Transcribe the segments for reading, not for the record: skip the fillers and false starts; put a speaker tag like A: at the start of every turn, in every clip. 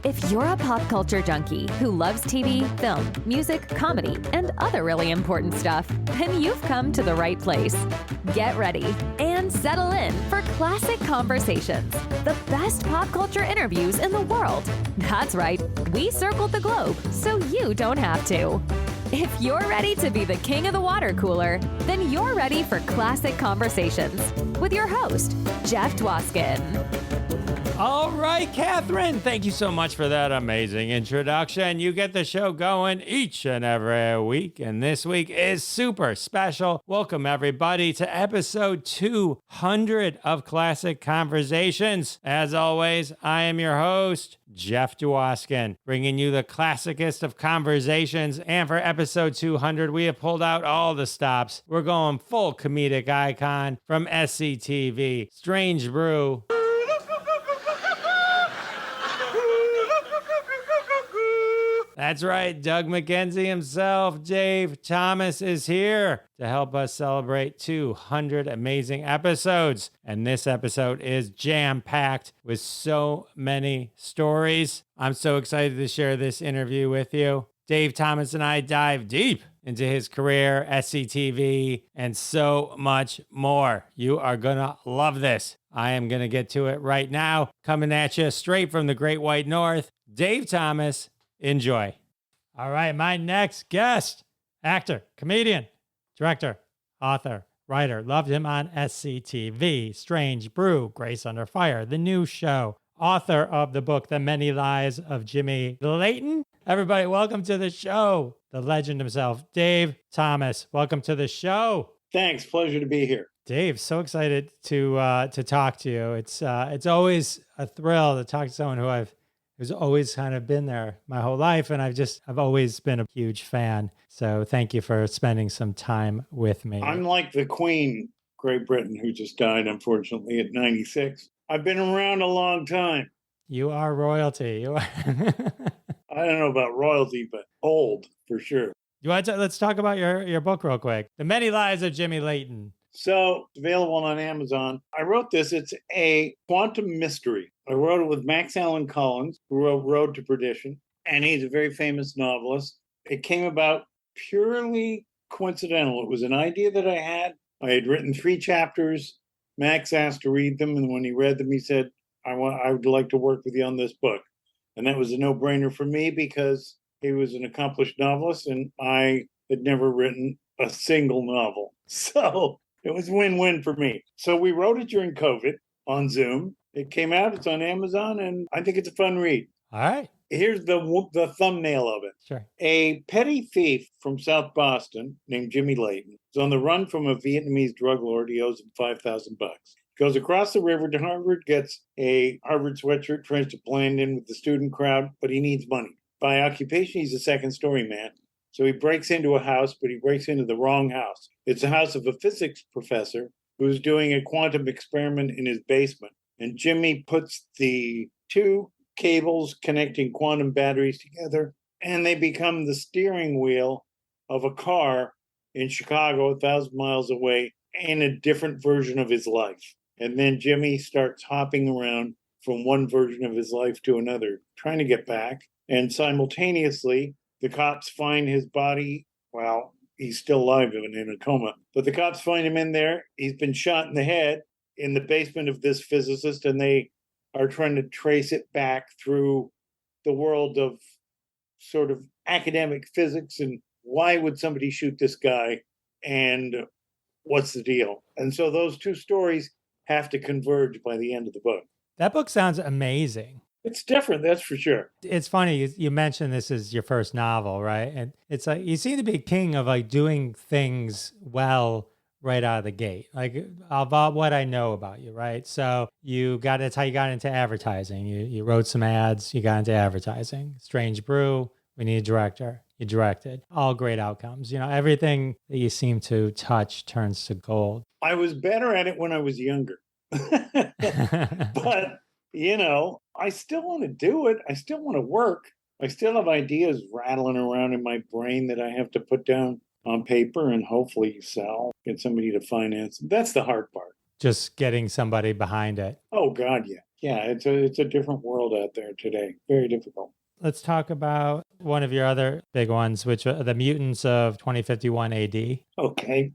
A: If you're a pop culture junkie who loves TV, film, music, comedy, and other really important stuff, then you've come to the right place. Get ready and settle in for Classic Conversations, the best pop culture interviews in the world. That's right, we circled the globe so you don't have to. If you're ready to be the king of the water cooler, then you're ready for Classic Conversations with your host, Jeff Dwoskin.
B: All right, Cathrine, thank you so much for that amazing introduction. You get the show going each and every week, and this week is super special. Welcome, everybody, to episode 200 of Classic Conversations. As always, I am your host, Jeff Dwoskin, bringing you the classicest of conversations. And for episode 200, we have pulled out all the stops. We're going full comedic icon from SCTV, Strange Brew. That's right, Doug McKenzie himself, Dave Thomas, is here to help us celebrate 200 amazing episodes. And this episode is jam-packed with so many stories. I'm so excited to share this interview with you. Dave Thomas and I dive deep into his career, SCTV, and so much more. You are gonna love this. I am gonna get to it right now. Coming at you straight from the Great White North, Dave Thomas. Enjoy. All right, my next guest, actor, comedian, director, author, writer. Loved him on SCTV, Strange Brew, Grace Under Fire, The New Show. Author of the book, The Many Lies of Jimmy Leighton. Everybody, welcome to the show. The legend himself, Dave Thomas. Welcome to the show.
C: Thanks. Pleasure to be here.
B: Dave, so excited to talk to you. It's always a thrill to talk to someone who's always kind of been there my whole life, and I've always been a huge fan. So thank you for spending some time with me.
C: I'm like the Queen, Great Britain, who just died, unfortunately, at 96. I've been around a long time.
B: You are royalty. You are.
C: I don't know about royalty, but old for sure.
B: Let's talk about your book real quick. The Many Lies of Jimmy Leighton.
C: So it's available on Amazon. I wrote this. It's a quantum mystery. I wrote it with Max Allan Collins, who wrote Road to Perdition, and he's a very famous novelist. It came about purely coincidental. It was an idea that I had. I had written 3 chapters. Max asked to read them, and when he read them, he said, I would like to work with you on this book. And that was a no-brainer for me because he was an accomplished novelist, and I had never written a single novel. So it was win-win for me. So we wrote it during COVID on Zoom. It came out. It's on Amazon, and I think it's a fun read.
B: All right.
C: Here's the thumbnail of it.
B: Sure.
C: A petty thief from South Boston named Jimmy Leighton is on the run from a Vietnamese drug lord. He owes him $5,000. Goes across the river to Harvard, gets a Harvard sweatshirt, tries to blend in with the student crowd, but he needs money. By occupation, he's a second-story man. So he breaks into a house, but he breaks into the wrong house. It's the house of a physics professor who's doing a quantum experiment in his basement. And Jimmy puts the 2 cables connecting quantum batteries together, and they become the steering wheel of a car in Chicago, 1,000 miles away, in a different version of his life. And then Jimmy starts hopping around from one version of his life to another, trying to get back. And simultaneously, the cops find his body. Well, he's still alive and in a coma, but the cops find him in there. He's been shot in the head in the basement of this physicist, and they are trying to trace it back through the world of sort of academic physics and why would somebody shoot this guy and what's the deal? And so those 2 stories have to converge by the end of the book.
B: That book sounds amazing.
C: It's different, that's for sure.
B: It's funny, you mentioned this is your first novel, right? And it's like, you seem to be king of like doing things well right out of the gate, like about what I know about you, right? So that's how you got into advertising. You wrote some ads, you got into advertising. Strange Brew, we need a director. You directed. All great outcomes. Everything that you seem to touch turns to gold.
C: I was better at it when I was younger. But, I still want to do it. I still want to work. I still have ideas rattling around in my brain that I have to put down on paper and hopefully sell, get somebody to finance. That's the hard part.
B: Just getting somebody behind it.
C: Oh, God, yeah. Yeah, it's a different world out there today. Very difficult.
B: Let's talk about one of your other big ones, which are the Mutants of 2051 AD.
C: Okay.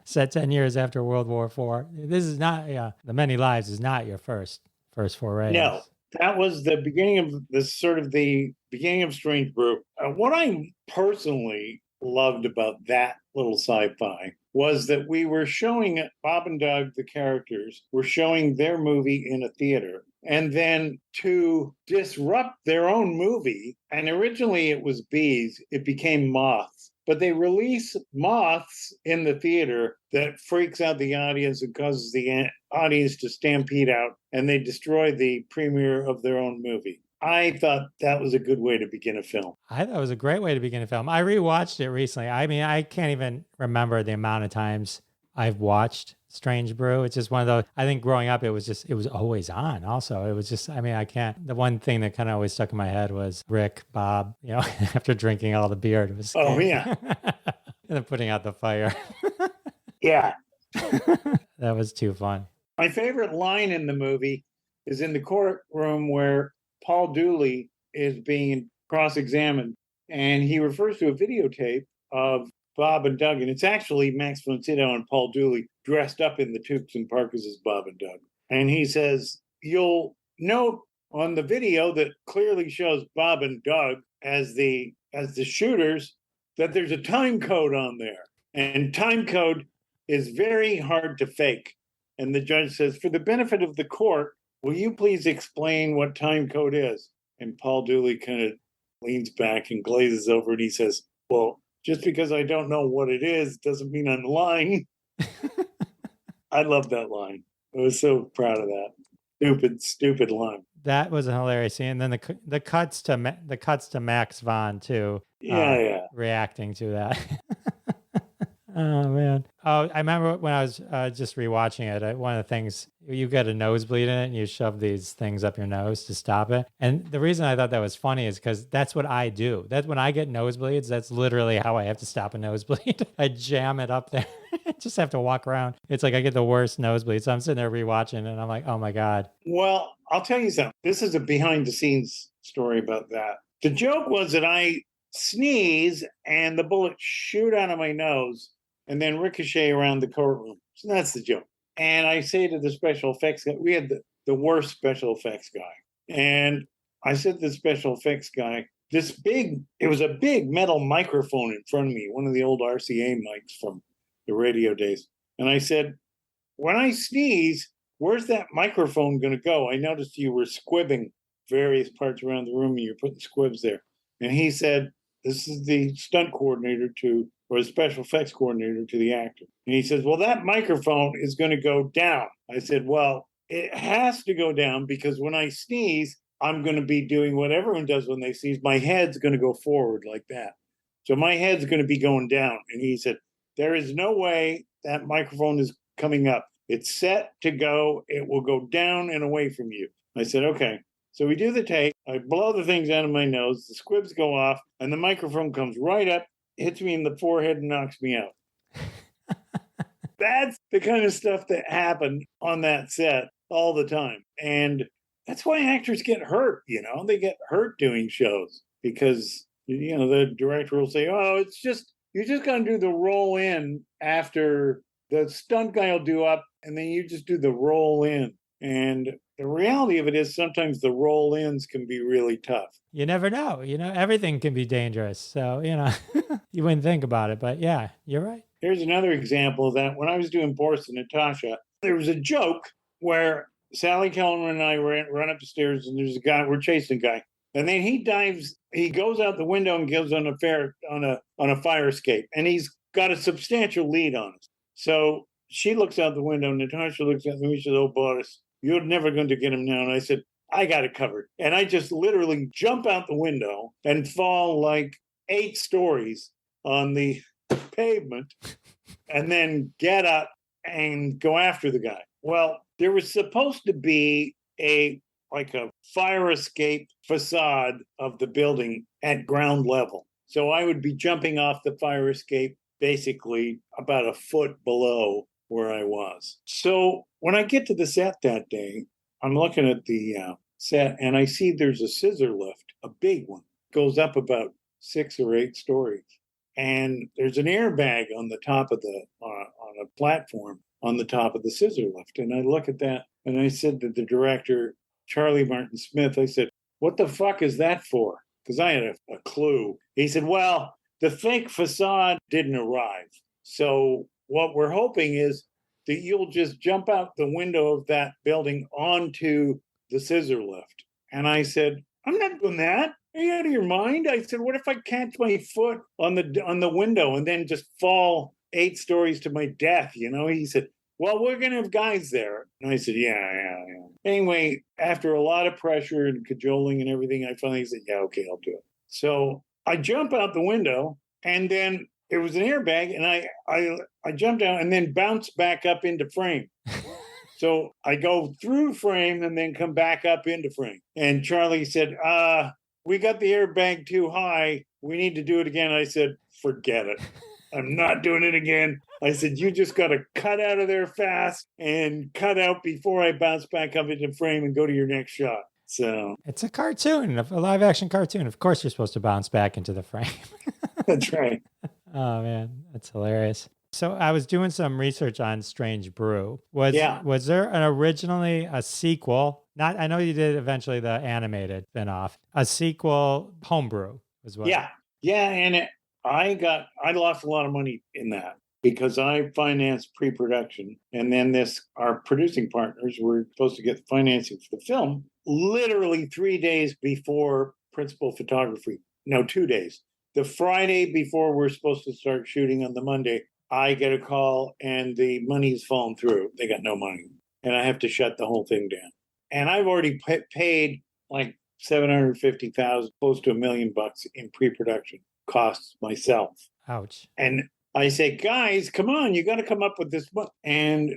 B: Set 10 years after World War IV. This is not, The Many Lives is not your first foray.
C: No, that was the beginning of the beginning of Strange Brew. What I personally loved about that little sci-fi was that we were showing Bob and Doug, the characters, were showing their movie in a theater. And then to disrupt their own movie, and originally it was bees, it became moths. But they release moths in the theater that freaks out the audience and causes the audience to stampede out, and they destroy the premiere of their own movie. I thought that was a good way to begin a film.
B: I thought it was a great way to begin a film. I rewatched it recently. I mean, I can't even remember the amount of times I've watched Strange Brew. It's just one of those, I think growing up, it was always on also. It was just, I mean, the one thing that kind of always stuck in my head was Rick, Bob, after drinking all the beer. It was,
C: yeah.
B: And then putting out the fire.
C: Yeah.
B: That was too fun.
C: My favorite line in the movie is in the courtroom where Paul Dooley is being cross-examined, and he refers to a videotape of Bob and Doug, and it's actually Max von Sydow and Paul Dooley dressed up in the toques and parkas as Bob and Doug. And he says, you'll note on the video that clearly shows Bob and Doug as the shooters that there's a time code on there. And time code is very hard to fake. And the judge says, for the benefit of the court, will you please explain what time code is? And Paul Dooley kind of leans back and glazes over and he says, well, just because I don't know what it is doesn't mean I'm lying. I love that line. I was so proud of that. Stupid line.
B: That was a hilarious scene. And then the cuts to Max Von too. Reacting to that. Oh man. Oh, I remember when I was just rewatching it. One of the things, you get a nosebleed in it and you shove these things up your nose to stop it. And the reason I thought that was funny is because that's what I do. That's when I get nosebleeds. That's literally how I have to stop a nosebleed. I jam it up there. I just have to walk around. It's like I get the worst nosebleed. So I'm sitting there rewatching and I'm like, oh my God.
C: Well, I'll tell you something. This is a behind the scenes story about that. The joke was that I sneeze and the bullets shoot out of my nose and then ricochet around the courtroom. So that's the joke. And I say to the special effects guy, we had the worst special effects guy. And I said to the special effects guy, it was a big metal microphone in front of me, one of the old RCA mics from the radio days. And I said, when I sneeze, where's that microphone going to go? I noticed you were squibbing various parts around the room and you're putting squibs there. And he said, this is the stunt coordinator or the special effects coordinator to the actor. And he says, well, that microphone is going to go down. I said, well, it has to go down because when I sneeze, I'm going to be doing what everyone does when they sneeze. My head's going to go forward like that. So my head's going to be going down. And he said, there is no way that microphone is coming up. It's set to go. It will go down and away from you. I said, okay. So we do the take. I blow the things out of my nose. The squibs go off and the microphone comes right up, hits me in the forehead and knocks me out. That's the kind of stuff that happened on that set all the time. And that's why actors get hurt, they get hurt doing shows because, the director will say, oh, you just got to do the roll in after the stunt guy will do up and then you just do the roll in. And the reality of it is sometimes the roll ins can be really tough.
B: You never know. Everything can be dangerous. So, you wouldn't think about it. But yeah, you're right.
C: Here's another example of that. When I was doing Boris and Natasha, there was a joke where Sally Kellerman and I run up the stairs and there's a guy, we're chasing a guy. And then he goes out the window and goes on a fire escape. And he's got a substantial lead on us. So she looks out the window, Natasha looks out the window, and she says, oh, Boris, you're never going to get him now. And I said, I got it covered. And I just literally jump out the window and fall like 8 stories on the pavement and then get up and go after the guy. Well, there was supposed to be a fire escape facade of the building at ground level. So I would be jumping off the fire escape basically about a foot below where I was. So when I get to the set that day, I'm looking at the set, and I see there's a scissor lift, a big one, goes up about 6 or 8 stories, and there's an airbag on the top of the on a platform on the top of the scissor lift. And I look at that, and I said to the director, Charlie Martin Smith, I said, "What the fuck is that for?" Because I had a clue. He said, "Well, the fake facade didn't arrive. So what we're hoping is that you'll just jump out the window of that building onto the scissor lift." And I said, "I'm not doing that. Are you out of your mind?" I said, "What if I catch my foot on the window and then just fall 8 stories to my death?" He said, "Well, we're going to have guys there." And I said, yeah. Anyway, after a lot of pressure and cajoling and everything, I finally said, "Yeah, okay, I'll do it." So I jump out the window, and then it was an airbag, and I jumped out and then bounced back up into frame. So I go through frame and then come back up into frame. And Charlie said, "We got the airbag too high. We need to do it again." I said, "Forget it. I'm not doing it again." I said, "You just got to cut out of there fast and cut out before I bounce back up into frame and go to your next shot." So
B: it's a cartoon, a live action cartoon. Of course, you're supposed to bounce back into the frame.
C: That's right.
B: Oh man, that's hilarious. So I was doing some research on Strange Brew. Was there originally a sequel? I know you did eventually the animated spin-off. A sequel, Homebrew as well.
C: Yeah, and I lost a lot of money in that because I financed pre-production, and then our producing partners were supposed to get the financing for the film literally 3 days before principal photography. No, 2 days. The Friday before we're supposed to start shooting on the Monday, I get a call and the money's fallen through. They got no money, and I have to shut the whole thing down. And I've already paid like $750,000, close to $1 million in pre-production costs myself.
B: Ouch.
C: And I say, "Guys, come on, you got to come up with this money." And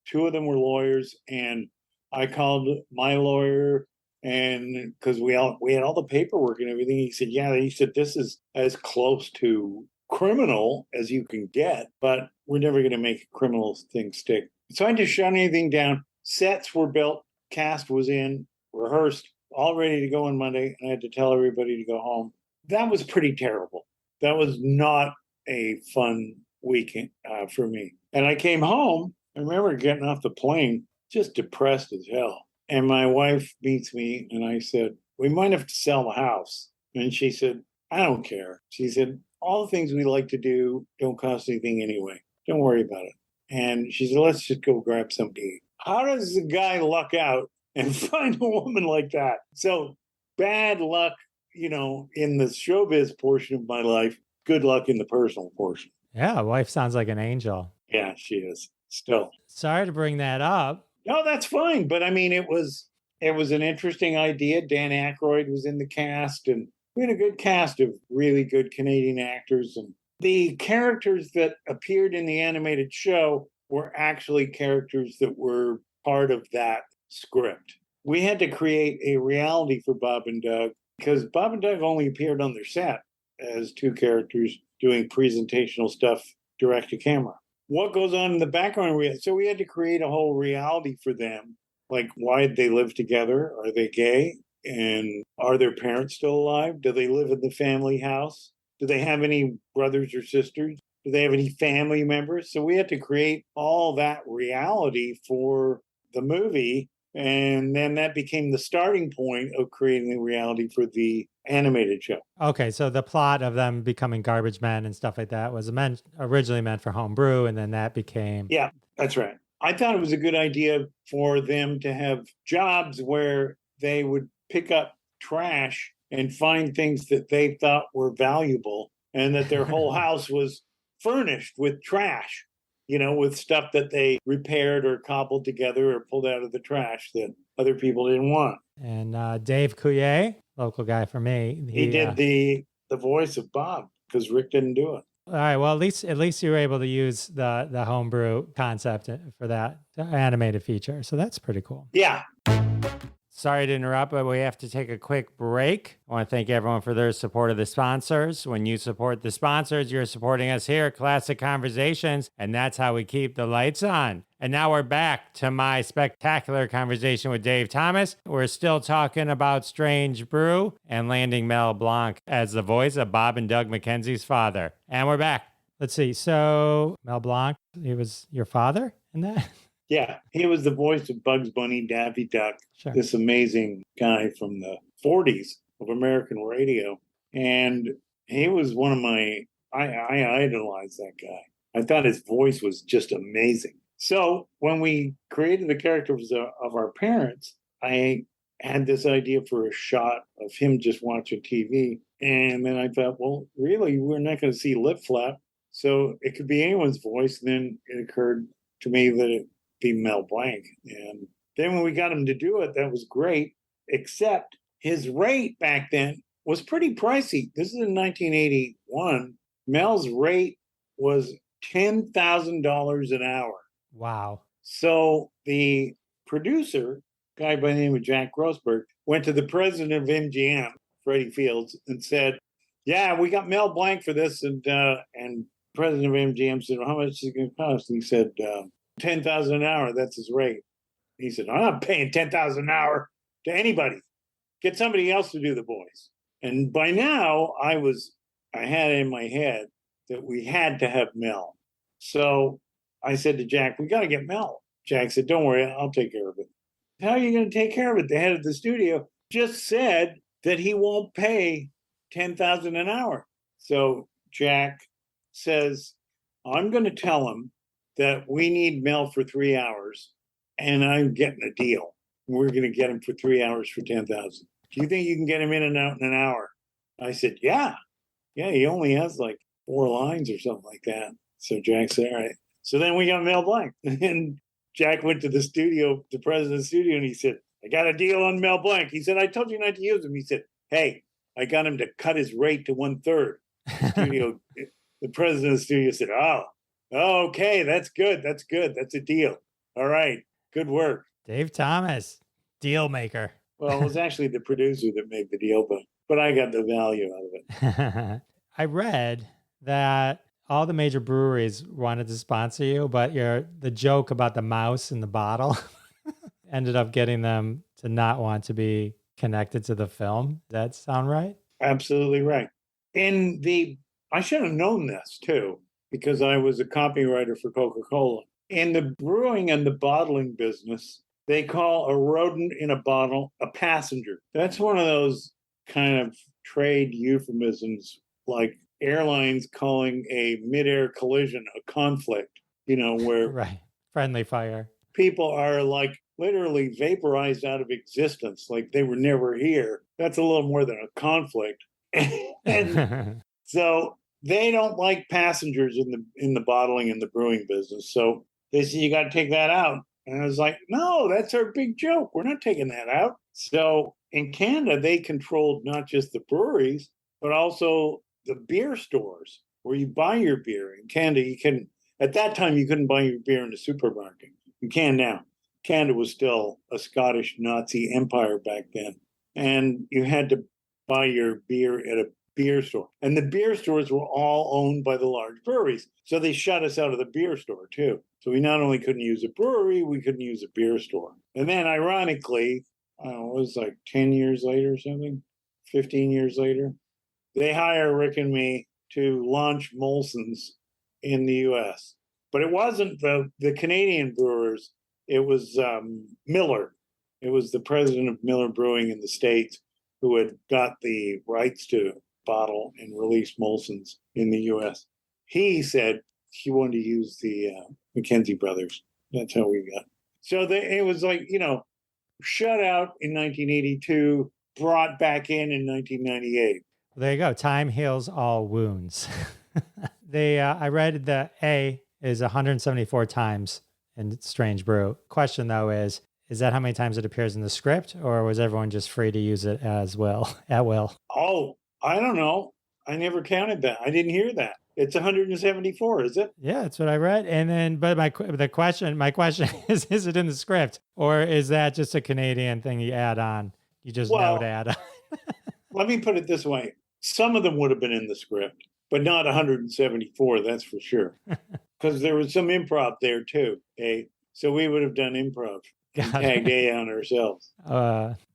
C: two of them were lawyers, and I called my lawyer, and because we had all the paperwork and everything. He said, "Yeah." He said, "This is as close to criminal as you can get, but we're never going to make a criminal thing stick." So I just shut anything down. Sets were built, cast was in, rehearsed, all ready to go on Monday, and I had to tell everybody to go home. That was pretty terrible. That was not a fun weekend for me. And I came home. I remember getting off the plane just depressed as hell. And my wife meets me, and I said, "We might have to sell the house." And she said, "I don't care." She said, "All the things we like to do don't cost anything anyway. Don't worry about it." And she said, "Let's just go grab something to eat." How does a guy luck out and find a woman like that? So bad luck, in the showbiz portion of my life, good luck in the personal portion.
B: Yeah, wife sounds like an angel.
C: Yeah, she is still.
B: Sorry to bring that up.
C: No, that's fine. But I mean, it was an interesting idea. Dan Aykroyd was in the cast, and we had a good cast of really good Canadian actors. And the characters that appeared in the animated show were actually characters that were part of that script. We had to create a reality for Bob and Doug because Bob and Doug only appeared on their set as 2 characters doing presentational stuff direct to camera. What goes on in the background? So we had to create a whole reality for them. Like, why did they live together? Are they gay? And are their parents still alive? Do they live in the family house? Do they have any brothers or sisters? Do they have any family members? So we had to create all that reality for the movie. And then that became the starting point of creating the reality for the animated show.
B: Okay, so the plot of them becoming garbage men and stuff like that was originally meant for Homebrew, and then that became...
C: Yeah, that's right. I thought it was a good idea for them to have jobs where they would pick up trash and find things that they thought were valuable, and that their whole house was furnished with trash, with stuff that they repaired or cobbled together or pulled out of the trash that other people didn't want.
B: And Dave Coulier, local guy for me.
C: He did the voice of Bob because Rick didn't do it.
B: All right. Well, at least you were able to use the Homebrew concept for that animated feature. So that's pretty cool.
C: Yeah.
B: Sorry to interrupt, but we have to take a quick break. I want to thank everyone for their support of the sponsors. When you support the sponsors, you're supporting us here at Classic Conversations, and that's how we keep the lights on. And now we're back to my spectacular conversation with Dave Thomas. We're still talking about Strange Brew and landing Mel Blanc as the voice of Bob and Doug McKenzie's father. And we're back. Let's see. So Mel Blanc, he was your father in that?
C: Yeah, he was the voice of Bugs Bunny, Daffy Duck,
B: Sure.
C: this amazing guy from the 40s of American radio. And he was one of I idolized that guy. I thought his voice was just amazing. So when we created the characters of our parents, I had this idea for a shot of him just watching TV. And then I thought, well, really, we're not going to see lip flap. So it could be anyone's voice. And then it occurred to me that it be Mel Blanc. And then when we got him to do it, that was great, except his rate back then was pretty pricey. This is in 1981. Mel's rate was $10,000 an hour.
B: Wow.
C: So the producer, guy by the name of Jack Grossberg, went to the president of MGM, Freddie Fields, and said, yeah, we got Mel Blanc for this. And president of MGM said, well, how much is it going to cost? And he said, $10,000 an hour, that's his rate. He said, I'm not paying $10,000 an hour to anybody. Get somebody else to do the voice. And by now, I had in my head that we had to have Mel. So I said to Jack, we got to get Mel. Jack said, don't worry, I'll take care of it. How are you going to take care of it? The head of the studio just said that he won't pay $10,000 an hour. So Jack says, I'm going to tell him that we need Mel for 3 hours, and I'm getting a deal. We're going to get him for 3 hours for $10,000. Do you think you can get him in and out in an hour? I said, yeah. Yeah, he only has like 4 lines or something like that. So Jack said, all right. So then we got Mel Blanc. And Jack went to the studio, the president of the studio, and he said, I got a deal on Mel Blanc. He said, I told you not to use him. He said, hey, I got him to cut his rate to 1/3. The president of the studio said, oh, okay, that's good. That's good. That's a deal. All right. Good work.
B: Dave Thomas, deal maker.
C: Well, it was actually the producer that made the deal, but I got the value out of it.
B: I read that all the major breweries wanted to sponsor you, but the joke about the mouse in the bottle ended up getting them to not want to be connected to the film. Does that sound right?
C: Absolutely right. I should have known this too, because I was a copywriter for Coca-Cola. In the brewing and the bottling business, they call a rodent in a bottle a passenger. That's one of those kind of trade euphemisms, like airlines calling a midair collision a conflict, where
B: right. Friendly fire.
C: People are like literally vaporized out of existence, like they were never here. That's a little more than a conflict. And so they don't like passengers in the bottling and the brewing business. So they said, you got to take that out. And I was like, no, that's our big joke. We're not taking that out. So in Canada, they controlled not just the breweries, but also the beer stores where you buy your beer. In Canada, at that time, you couldn't buy your beer in the supermarket. You can now. Canada was still a Scottish Nazi empire back then. And you had to buy your beer at a beer store. And the beer stores were all owned by the large breweries. So they shut us out of the beer store too. So we not only couldn't use a brewery, we couldn't use a beer store. And then ironically, it was like 10 years later or something, 15 years later, they hire Rick and me to launch Molson's in the US. But it wasn't the Canadian brewers. It was Miller. It was the president of Miller Brewing in the States who had got the rights to bottle and release Molson's in the US. He said he wanted to use the McKenzie brothers. That's how we got. So it was like, shut out in 1982, brought back in 1998.
B: Well, there you go. Time heals all wounds. I read that A is 174 times in Strange Brew. Question though is that how many times it appears in the script, or was everyone just free to use it at will? Oh,
C: I don't know. I never counted that. I didn't hear that. It's 174, is it?
B: Yeah, that's what I read. And then, but my question is it in the script, or is that just a Canadian thing you add on? You just know to add on.
C: Let me put it this way. Some of them would have been in the script, but not 174, that's for sure. Because there was some improv there too. So we would have done improv and tagged A on ourselves.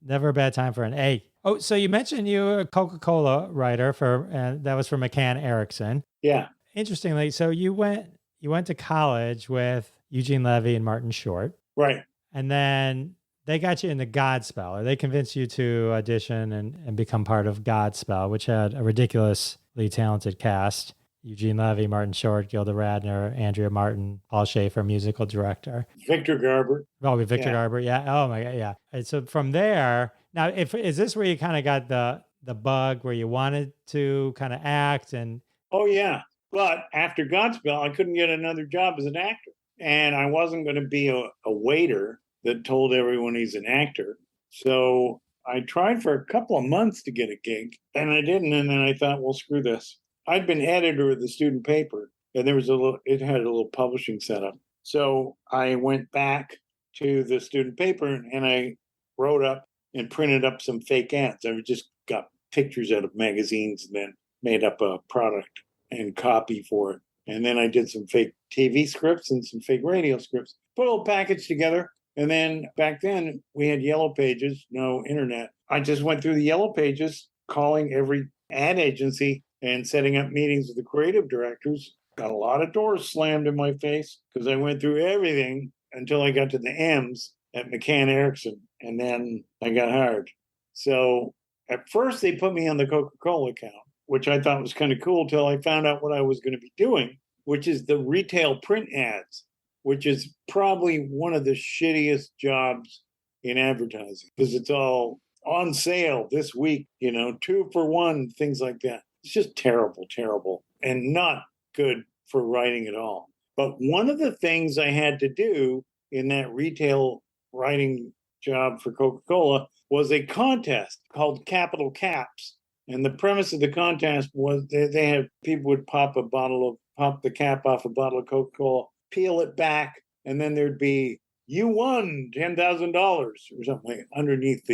B: Never a bad time for an A. Oh, so you mentioned you were a Coca-Cola writer and that was for McCann Erickson.
C: Yeah.
B: Interestingly, so you went to college with Eugene Levy and Martin Short.
C: Right.
B: And then they got you into Godspell, or they convinced you to audition and become part of Godspell, which had a ridiculously talented cast. Eugene Levy, Martin Short, Gilda Radner, Andrea Martin, Paul Schaefer, musical director.
C: Victor Garber.
B: Oh, Victor Garber, yeah. Oh my God, yeah. And so from there, now, is this where you kind of got the bug where you wanted to kind of act and?
C: Oh yeah, but after Godspell, I couldn't get another job as an actor, and I wasn't going to be a waiter that told everyone he's an actor. So I tried for a couple of months to get a gig, and I didn't. And then I thought, well, screw this. I'd been editor of the student paper, and it had a little publishing setup. So I went back to the student paper and I wrote up and printed up some fake ads. I just got pictures out of magazines and then made up a product and copy for it. And then I did some fake TV scripts and some fake radio scripts, put a little package together. And then back then we had Yellow Pages, no internet. I just went through the Yellow Pages, calling every ad agency and setting up meetings with the creative directors. Got a lot of doors slammed in my face because I went through everything until I got to the M's at McCann Erickson. And then I got hired. So at first they put me on the Coca-Cola account, which I thought was kind of cool till I found out what I was going to be doing, which is the retail print ads, which is probably one of the shittiest jobs in advertising because it's all on sale this week, 2 for 1, things like that. It's just terrible, and not good for writing at all. But one of the things I had to do in that retail writing job for Coca-Cola was a contest called Capital Caps. And the premise of the contest was they had people would pop the cap off a bottle of Coca-Cola, peel it back, and then there'd be, you won $10,000 or something underneath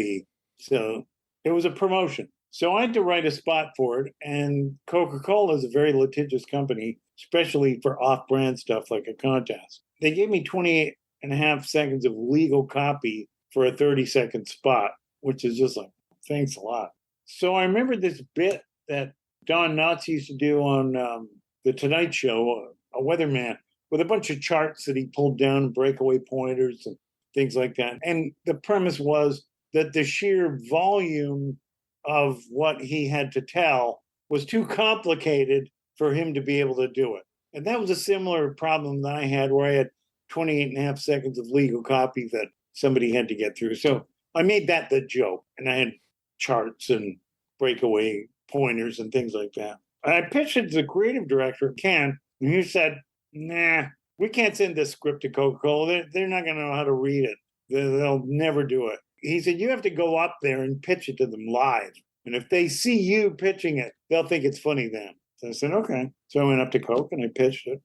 C: so it was a promotion. So I had to write a spot for it, and Coca-Cola is a very litigious company, especially for off-brand stuff like a contest. They gave me 28 and a half seconds of legal copy for a 30-second spot, which is just like, thanks a lot. So I remember this bit that Don Knotts used to do on The Tonight Show, a weatherman, with a bunch of charts that he pulled down, breakaway pointers and things like that. And the premise was that the sheer volume of what he had to tell was too complicated for him to be able to do it. And that was a similar problem that I had where I had 28 and a half seconds of legal copy that somebody had to get through. So I made that the joke, and I had charts and breakaway pointers and things like that. I pitched it to the creative director at Cannes, and he said, nah, we can't send this script to Coca-Cola. They're not going to know how to read it. They'll never do it. He said, you have to go up there and pitch it to them live. And if they see you pitching it, they'll think it's funny then. So I said, okay. So I went up to Coke and I pitched it.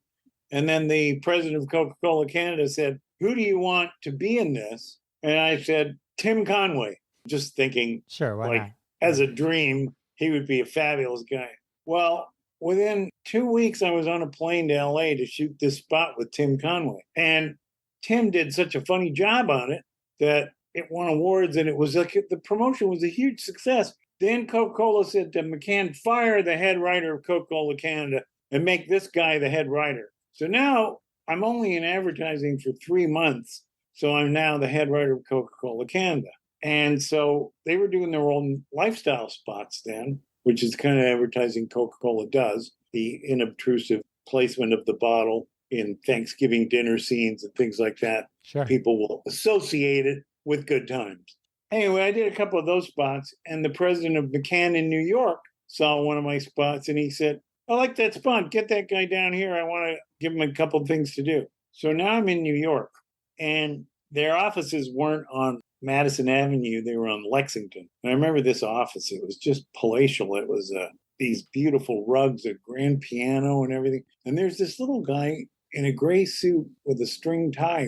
C: And then the president of Coca-Cola Canada said, who do you want to be in this? And I said, Tim Conway, just thinking,
B: sure, why not?
C: As a dream, he would be a fabulous guy. Well, within 2 weeks, I was on a plane to LA to shoot this spot with Tim Conway. And Tim did such a funny job on it that it won awards, and it was like the promotion was a huge success. Then Coca-Cola said to McCann, fire the head writer of Coca-Cola Canada and make this guy the head writer. So now I'm only in advertising for 3 months. So I'm now the head writer of Coca-Cola Canada. And so they were doing their own lifestyle spots then, which is kind of advertising Coca-Cola does, the inobtrusive placement of the bottle in Thanksgiving dinner scenes and things like that.
B: Sure.
C: People will associate it with good times. Anyway, I did a couple of those spots, and the president of McCann in New York saw one of my spots, and he said, I like that spot. Get that guy down here. I want to give him a couple of things to do. So now I'm in New York, and their offices weren't on Madison Avenue. They were on Lexington. And I remember this office. It was just palatial. It was these beautiful rugs, a grand piano and everything. And there's this little guy in a gray suit with a string tie,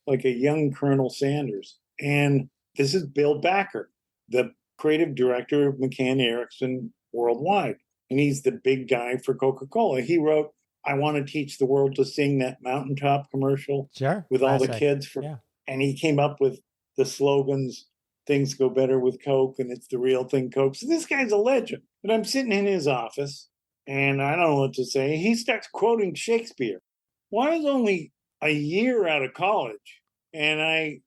C: like a young Colonel Sanders. And this is Bill Backer, the creative director of McCann Erickson Worldwide. And he's the big guy for Coca-Cola. He wrote, I want to teach the world to sing, that mountaintop commercial with all the kids. And he came up with the slogans, things go better with Coke, and it's the real thing, Coke. So this guy's a legend. But I'm sitting in his office, and I don't know what to say. He starts quoting Shakespeare. Well, I was only a year out of college, and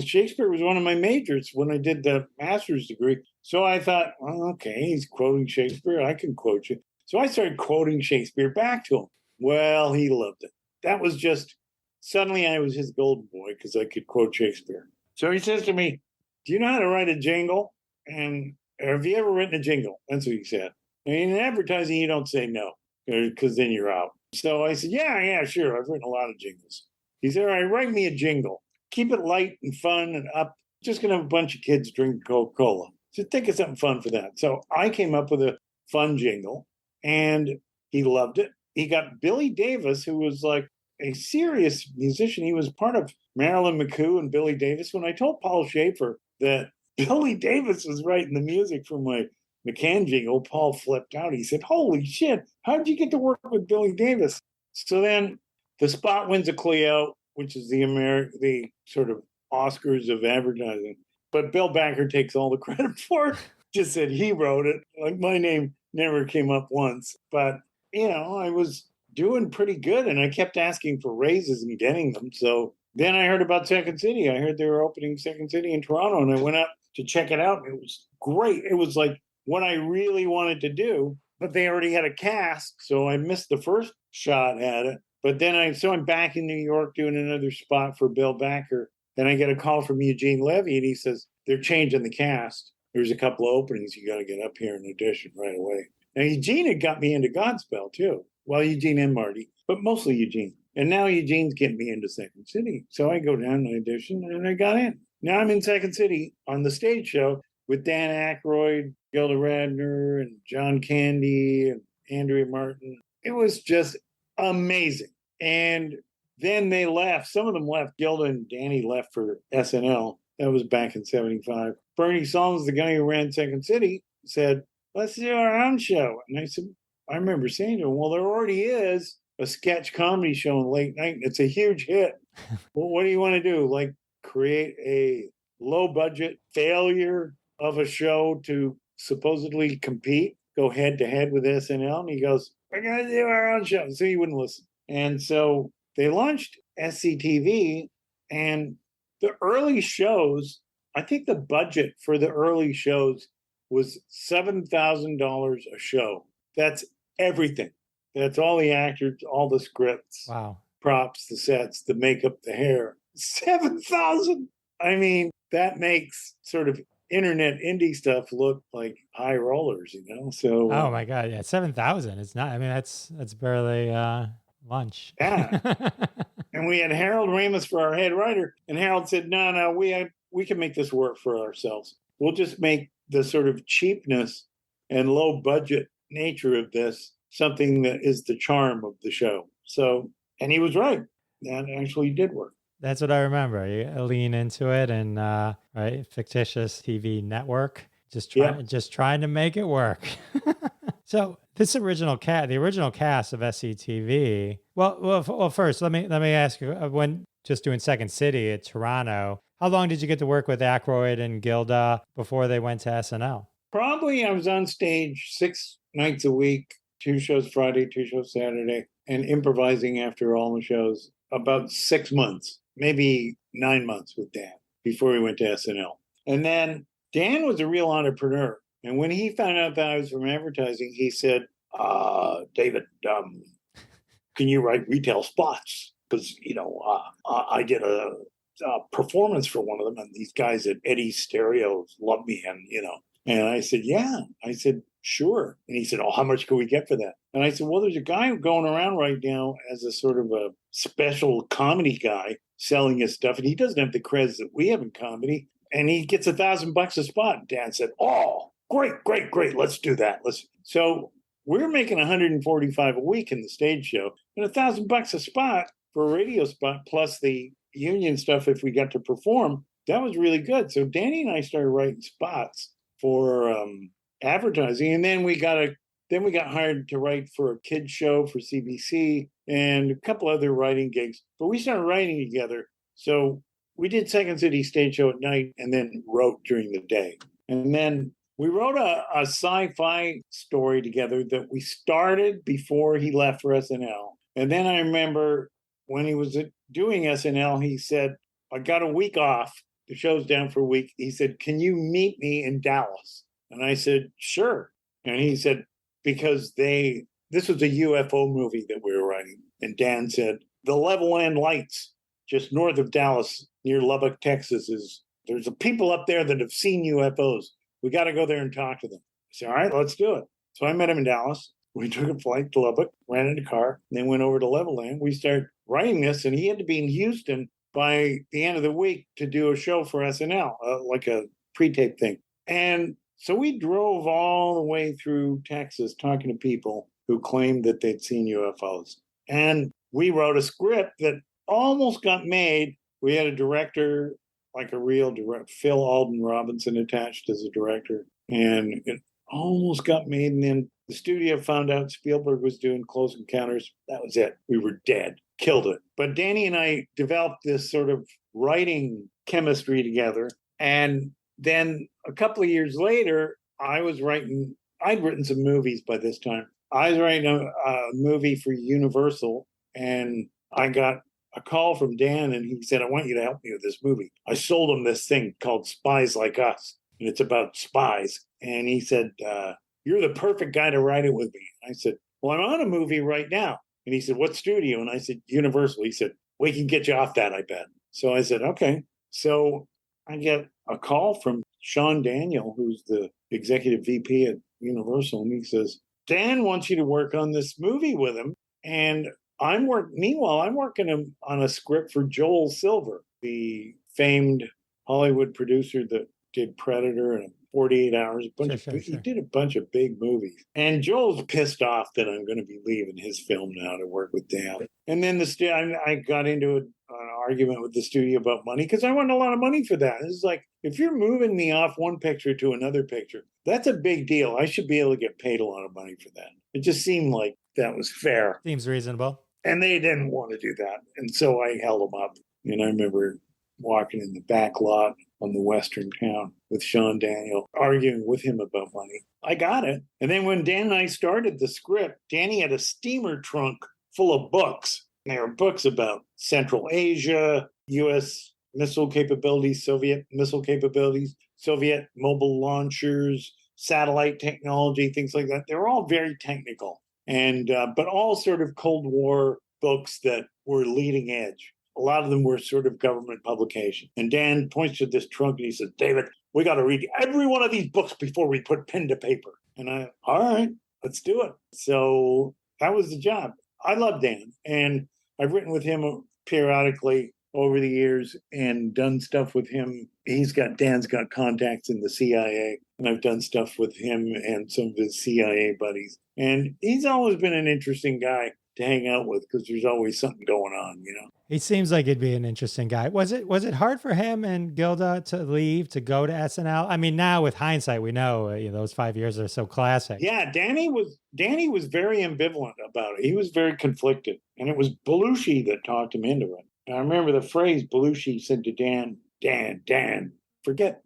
C: Shakespeare was one of my majors when I did the master's degree. So I thought, well, okay, he's quoting Shakespeare. I can quote you. So I started quoting Shakespeare back to him. Well, he loved it. That was just, suddenly I was his golden boy because I could quote Shakespeare. So he says to me, do you know how to write a jingle? And have you ever written a jingle? That's what he said. And in advertising, you don't say no, because then you're out. So I said, yeah, sure. I've written a lot of jingles. He said, all right, write me a jingle. Keep it light and fun and up. Just going to have a bunch of kids drink Coca-Cola. So think of something fun for that. So I came up with a fun jingle, and he loved it. He got Billy Davis, who was like a serious musician. He was part of Marilyn McCoo and Billy Davis. When I told Paul Schaefer that Billy Davis was writing the music for my McCann jingle, Paul flipped out. He said, holy shit, how'd you get to work with Billy Davis? So then the spot wins a Clio, which is the sort of Oscars of advertising. But Bill Backer takes all the credit for it. Just said he wrote it. Like, my name never came up once. But, I was doing pretty good, and I kept asking for raises and getting them. So then I heard about Second City. I heard they were opening Second City in Toronto, and I went up to check it out. And it was great. It was like what I really wanted to do, but they already had a cast. So I missed the first shot at it. But then I'm back in New York doing another spot for Bill Backer. Then I get a call from Eugene Levy, and he says, they're changing the cast. There's a couple of openings. You got to get up here and audition right away. Now, Eugene had got me into Godspell, too. Well, Eugene and Marty, but mostly Eugene. And now Eugene's getting me into Second City. So I go down and audition, and I got in. Now I'm in Second City on the stage show with Dan Aykroyd, Gilda Radner, and John Candy, and Andrea Martin. It was just amazing. And then they left. Some of them left. Gilda and Danny left for SNL. That was back in 75. Bernie Sahlins, the guy who ran Second City, said, let's do our own show. And I said, I remember saying to him, well, there already is a sketch comedy show on late night. And it's a huge hit. Well, what do you want to do? Like, create a low budget failure of a show to supposedly compete, go head to head with SNL? And he goes, we're going to do our own show. So he wouldn't listen. And so they launched SCTV, and the early shows, I think the budget for the early shows was $7,000 a show. That's everything. That's all the actors, all the scripts,
B: wow,
C: props, the sets, the makeup, the hair. 7,000. I mean, that makes sort of internet indie stuff look like high rollers, So
B: oh my God, yeah, 7,000. It's not. I mean, that's barely lunch.
C: Yeah. And we had Harold Ramis for our head writer, and Harold said, no, we can make this work for ourselves. We'll just make the sort of cheapness and low budget nature of this something that is the charm of the show. So, and he was right. That actually did work.
B: That's what I remember. You lean into it, and right, fictitious TV network, just trying to make it work. So this original the original cast of SCTV. Well, first let me ask you, when just doing Second City at Toronto, how long did you get to work with Aykroyd and Gilda before they went to SNL?
C: Probably I was on stage 6 nights a week, 2 shows Friday, 2 shows Saturday, and improvising after all the shows. About 6 months, maybe 9 months with Dan before we went to SNL. And then Dan was a real entrepreneur. And when he found out that I was from advertising, he said, David, can you write retail spots? Because, I did a performance for one of them, and these guys at Eddie's Stereo love me, and I said, yeah. I said, sure. And he said, how much can we get for that? And I said, well, there's a guy going around right now as a sort of a special comedy guy selling his stuff, and he doesn't have the creds that we have in comedy, and he gets $1,000 a spot. And Dan said, Great. Let's do that. So we're making 145 a week in the stage show, and $1,000 a spot for a radio spot, plus the union stuff if we got to perform. That was really good. So Danny and I started writing spots for advertising, and then we got hired to write for a kids show for CBC and a couple other writing gigs. But we started writing together. So we did Second City Stage Show at night and then wrote during the day. And then we wrote a sci-fi story together that we started before he left for SNL. And then I remember when he was doing SNL, he said, I got a week off. The show's down for a week. He said, can you meet me in Dallas? And I said, sure. And he said, because this was a UFO movie that we were writing. And Dan said, the Level Land Lights, just north of Dallas, near Lubbock, Texas, there's people up there that have seen UFOs. We got to go there and talk to them. I said, all right, let's do it. So I met him in Dallas. We took a flight to Lubbock, rented a car, and then went over to Levelland. We started writing this, and he had to be in Houston by the end of the week to do a show for SNL, like a pre-tape thing. And so we drove all the way through Texas talking to people who claimed that they'd seen UFOs. And we wrote a script that almost got made. We had a director, like a real director, Phil Alden Robinson attached as a director. And it almost got made. And then the studio found out Spielberg was doing Close Encounters. That was it. We were dead. Killed it. But Danny and I developed this sort of writing chemistry together. And then a couple of years later, I'd written some movies by this time. I was writing a movie for Universal, and I got a call from Dan, and he said, I want you to help me with this movie. I sold him this thing called Spies Like Us, and it's about spies. And he said, you're the perfect guy to write it with me. I said, well, I'm on a movie right now. And he said, what studio? And I said, Universal. He said, we can get you off that, I bet. So I said, okay. So I get a call from Sean Daniel, who's the executive VP at Universal. And he says, Dan wants you to work on this movie with him. And meanwhile, I'm working on a script for Joel Silver, the famed Hollywood producer that did Predator and 48 Hours. He did a bunch of big movies. And Joel's pissed off that I'm going to be leaving his film now to work with Dan. And then I got into an argument with the studio about money because I wanted a lot of money for that. It's like, if you're moving me off one picture to another picture, that's a big deal. I should be able to get paid a lot of money for that. It just seemed like that was fair.
B: Seems reasonable.
C: And they didn't want to do that. And so I held them up. And I remember walking in the back lot on the Western town with Sean Daniel, arguing with him about money. I got it. And then when Dan and I started the script, Danny had a steamer trunk full of books. And there were books about Central Asia, U.S. missile capabilities, Soviet missile capabilities, Soviet mobile launchers, satellite technology, things like that. They were all very technical. And but all sort of Cold War books that were leading edge. A lot of them were sort of government publication. And Dan points to this trunk and he says, David, we got to read every one of these books before we put pen to paper. And all right, let's do it. So that was the job. I love Dan. And I've written with him periodically over the years and done stuff with him. Dan's got contacts in the CIA, and I've done stuff with him and some of his CIA buddies. And he's always been an interesting guy to hang out with because there's always something going on, you know.
B: He seems like he'd be an interesting guy. Was it hard for him and Gilda to leave, to go to SNL? I mean, now with hindsight, we know, those 5 years are so classic.
C: Yeah, Danny was very ambivalent about it. He was very conflicted. And it was Belushi that talked him into it. And I remember the phrase Belushi said to Dan, forget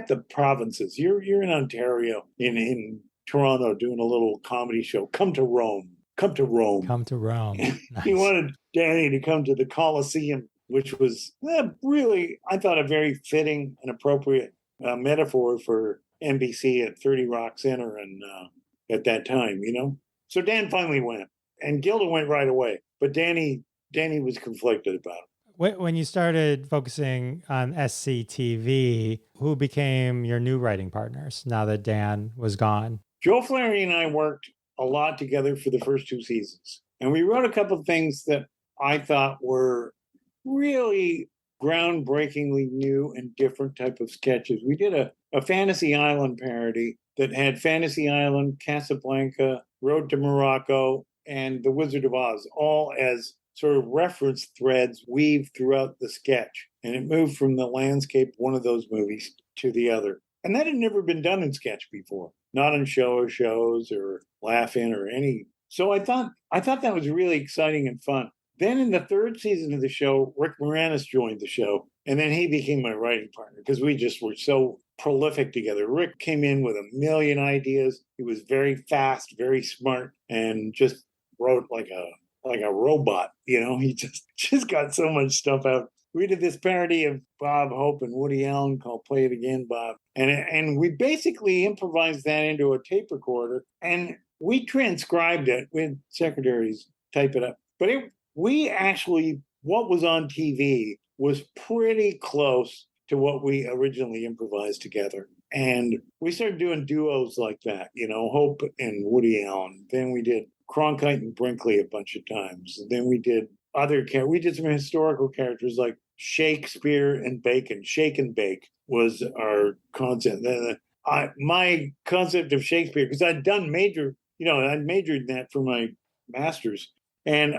C: the provinces. You're in Ontario, in Toronto, doing a little comedy show. Come to Rome. Nice. He wanted Danny to come to the Coliseum, which was really, I thought, a very fitting and appropriate metaphor for NBC at 30 Rock Center and at that time, you know. So Dan finally went, and Gilda went right away. But Danny was conflicted about it.
B: When you started focusing on SCTV, who became your new writing partners now that Dan was gone?
C: Joe Flaherty and I worked a lot together for the first 2 seasons. And we wrote a couple of things that I thought were really groundbreakingly new and different type of sketches. We did a a Fantasy Island parody that had Fantasy Island, Casablanca, Road to Morocco, and The Wizard of Oz, all as sort of reference threads weaved throughout the sketch. And it moved from the landscape of one of those movies to the other. And that had never been done in sketch before, not in shows or Laugh-In or any. So I thought that was really exciting and fun. Then in the third season of the show, Rick Moranis joined the show, and then he became my writing partner because we just were so prolific together. Rick came in with a million ideas. He was very fast, very smart, and just wrote like a robot. He just got so much stuff out. We did this parody of Bob Hope and Woody Allen called "Play It Again, Bob," and we basically improvised that into a tape recorder, and we transcribed it with secretaries type it up. But what was on TV was pretty close to what we originally improvised together. And we started doing duos like that, Hope and Woody Allen. Then we did Cronkite and Brinkley a bunch of times. And then we did we did some historical characters like Shakespeare and Bacon. Shake and Bake was our concept. My concept of Shakespeare, because I'd majored in that for my master's, and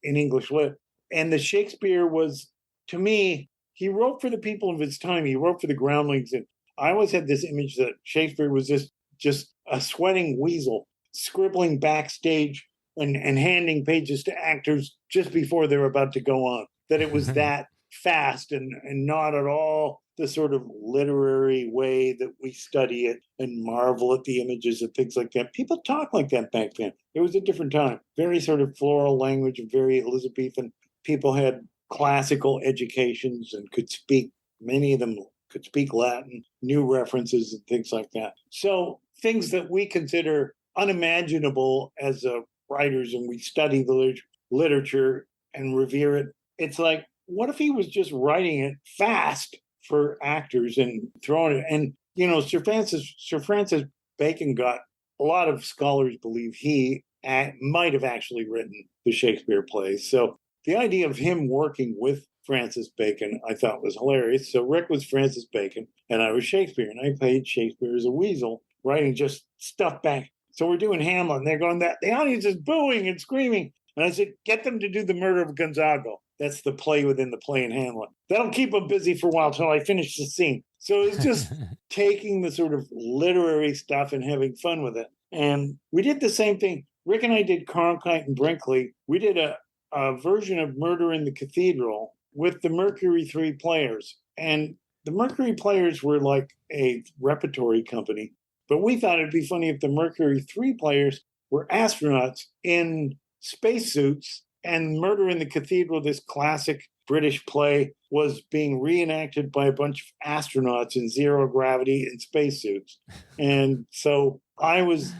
C: in English lit. And the Shakespeare was, to me, he wrote for the people of his time. He wrote for the groundlings. And I always had this image that Shakespeare was just a sweating weasel scribbling backstage and handing pages to actors just before they're about to go on. That it was that fast and not at all the sort of literary way that we study it and marvel at the images and things like that. People talk like that back then. It was a different time. Very sort of floral language, very Elizabethan. People had classical educations and many of them could speak Latin, knew references and things like that. So things that we consider unimaginable as writers, and we study the literature and revere it. It's like, what if he was just writing it fast for actors and throwing it? And, Sir Francis Bacon got, a lot of scholars believe he might have actually written the Shakespeare plays. So the idea of him working with Francis Bacon, I thought was hilarious. So Rick was Francis Bacon and I was Shakespeare, and I played Shakespeare as a weasel, writing just stuff back. So we're doing Hamlet, and they're going, that the audience is booing and screaming. And I said, get them to do the murder of Gonzago. That's the play within the play in Hamlet. That'll keep them busy for a while till I finish the scene. So it's just taking the sort of literary stuff and having fun with it. And we did the same thing. Rick and I did Cronkite and Brinkley. We did a version of Murder in the Cathedral with the Mercury 3 players. And the Mercury players were like a repertory company. But we thought it'd be funny if the Mercury 3 players were astronauts in spacesuits, and Murder in the Cathedral, this classic British play, was being reenacted by a bunch of astronauts in zero gravity in spacesuits. And so I was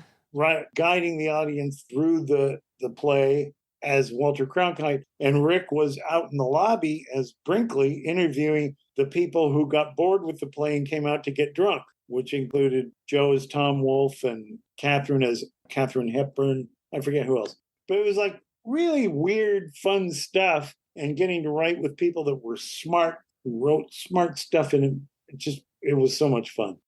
C: guiding the audience through the play as Walter Cronkite, and Rick was out in the lobby as Brinkley interviewing the people who got bored with the play and came out to get drunk, which included Joe as Tom Wolfe and Catherine as Katharine Hepburn. I forget who else. But it was like really weird, fun stuff, and getting to write with people that were smart, who wrote smart stuff in it. It was so much fun.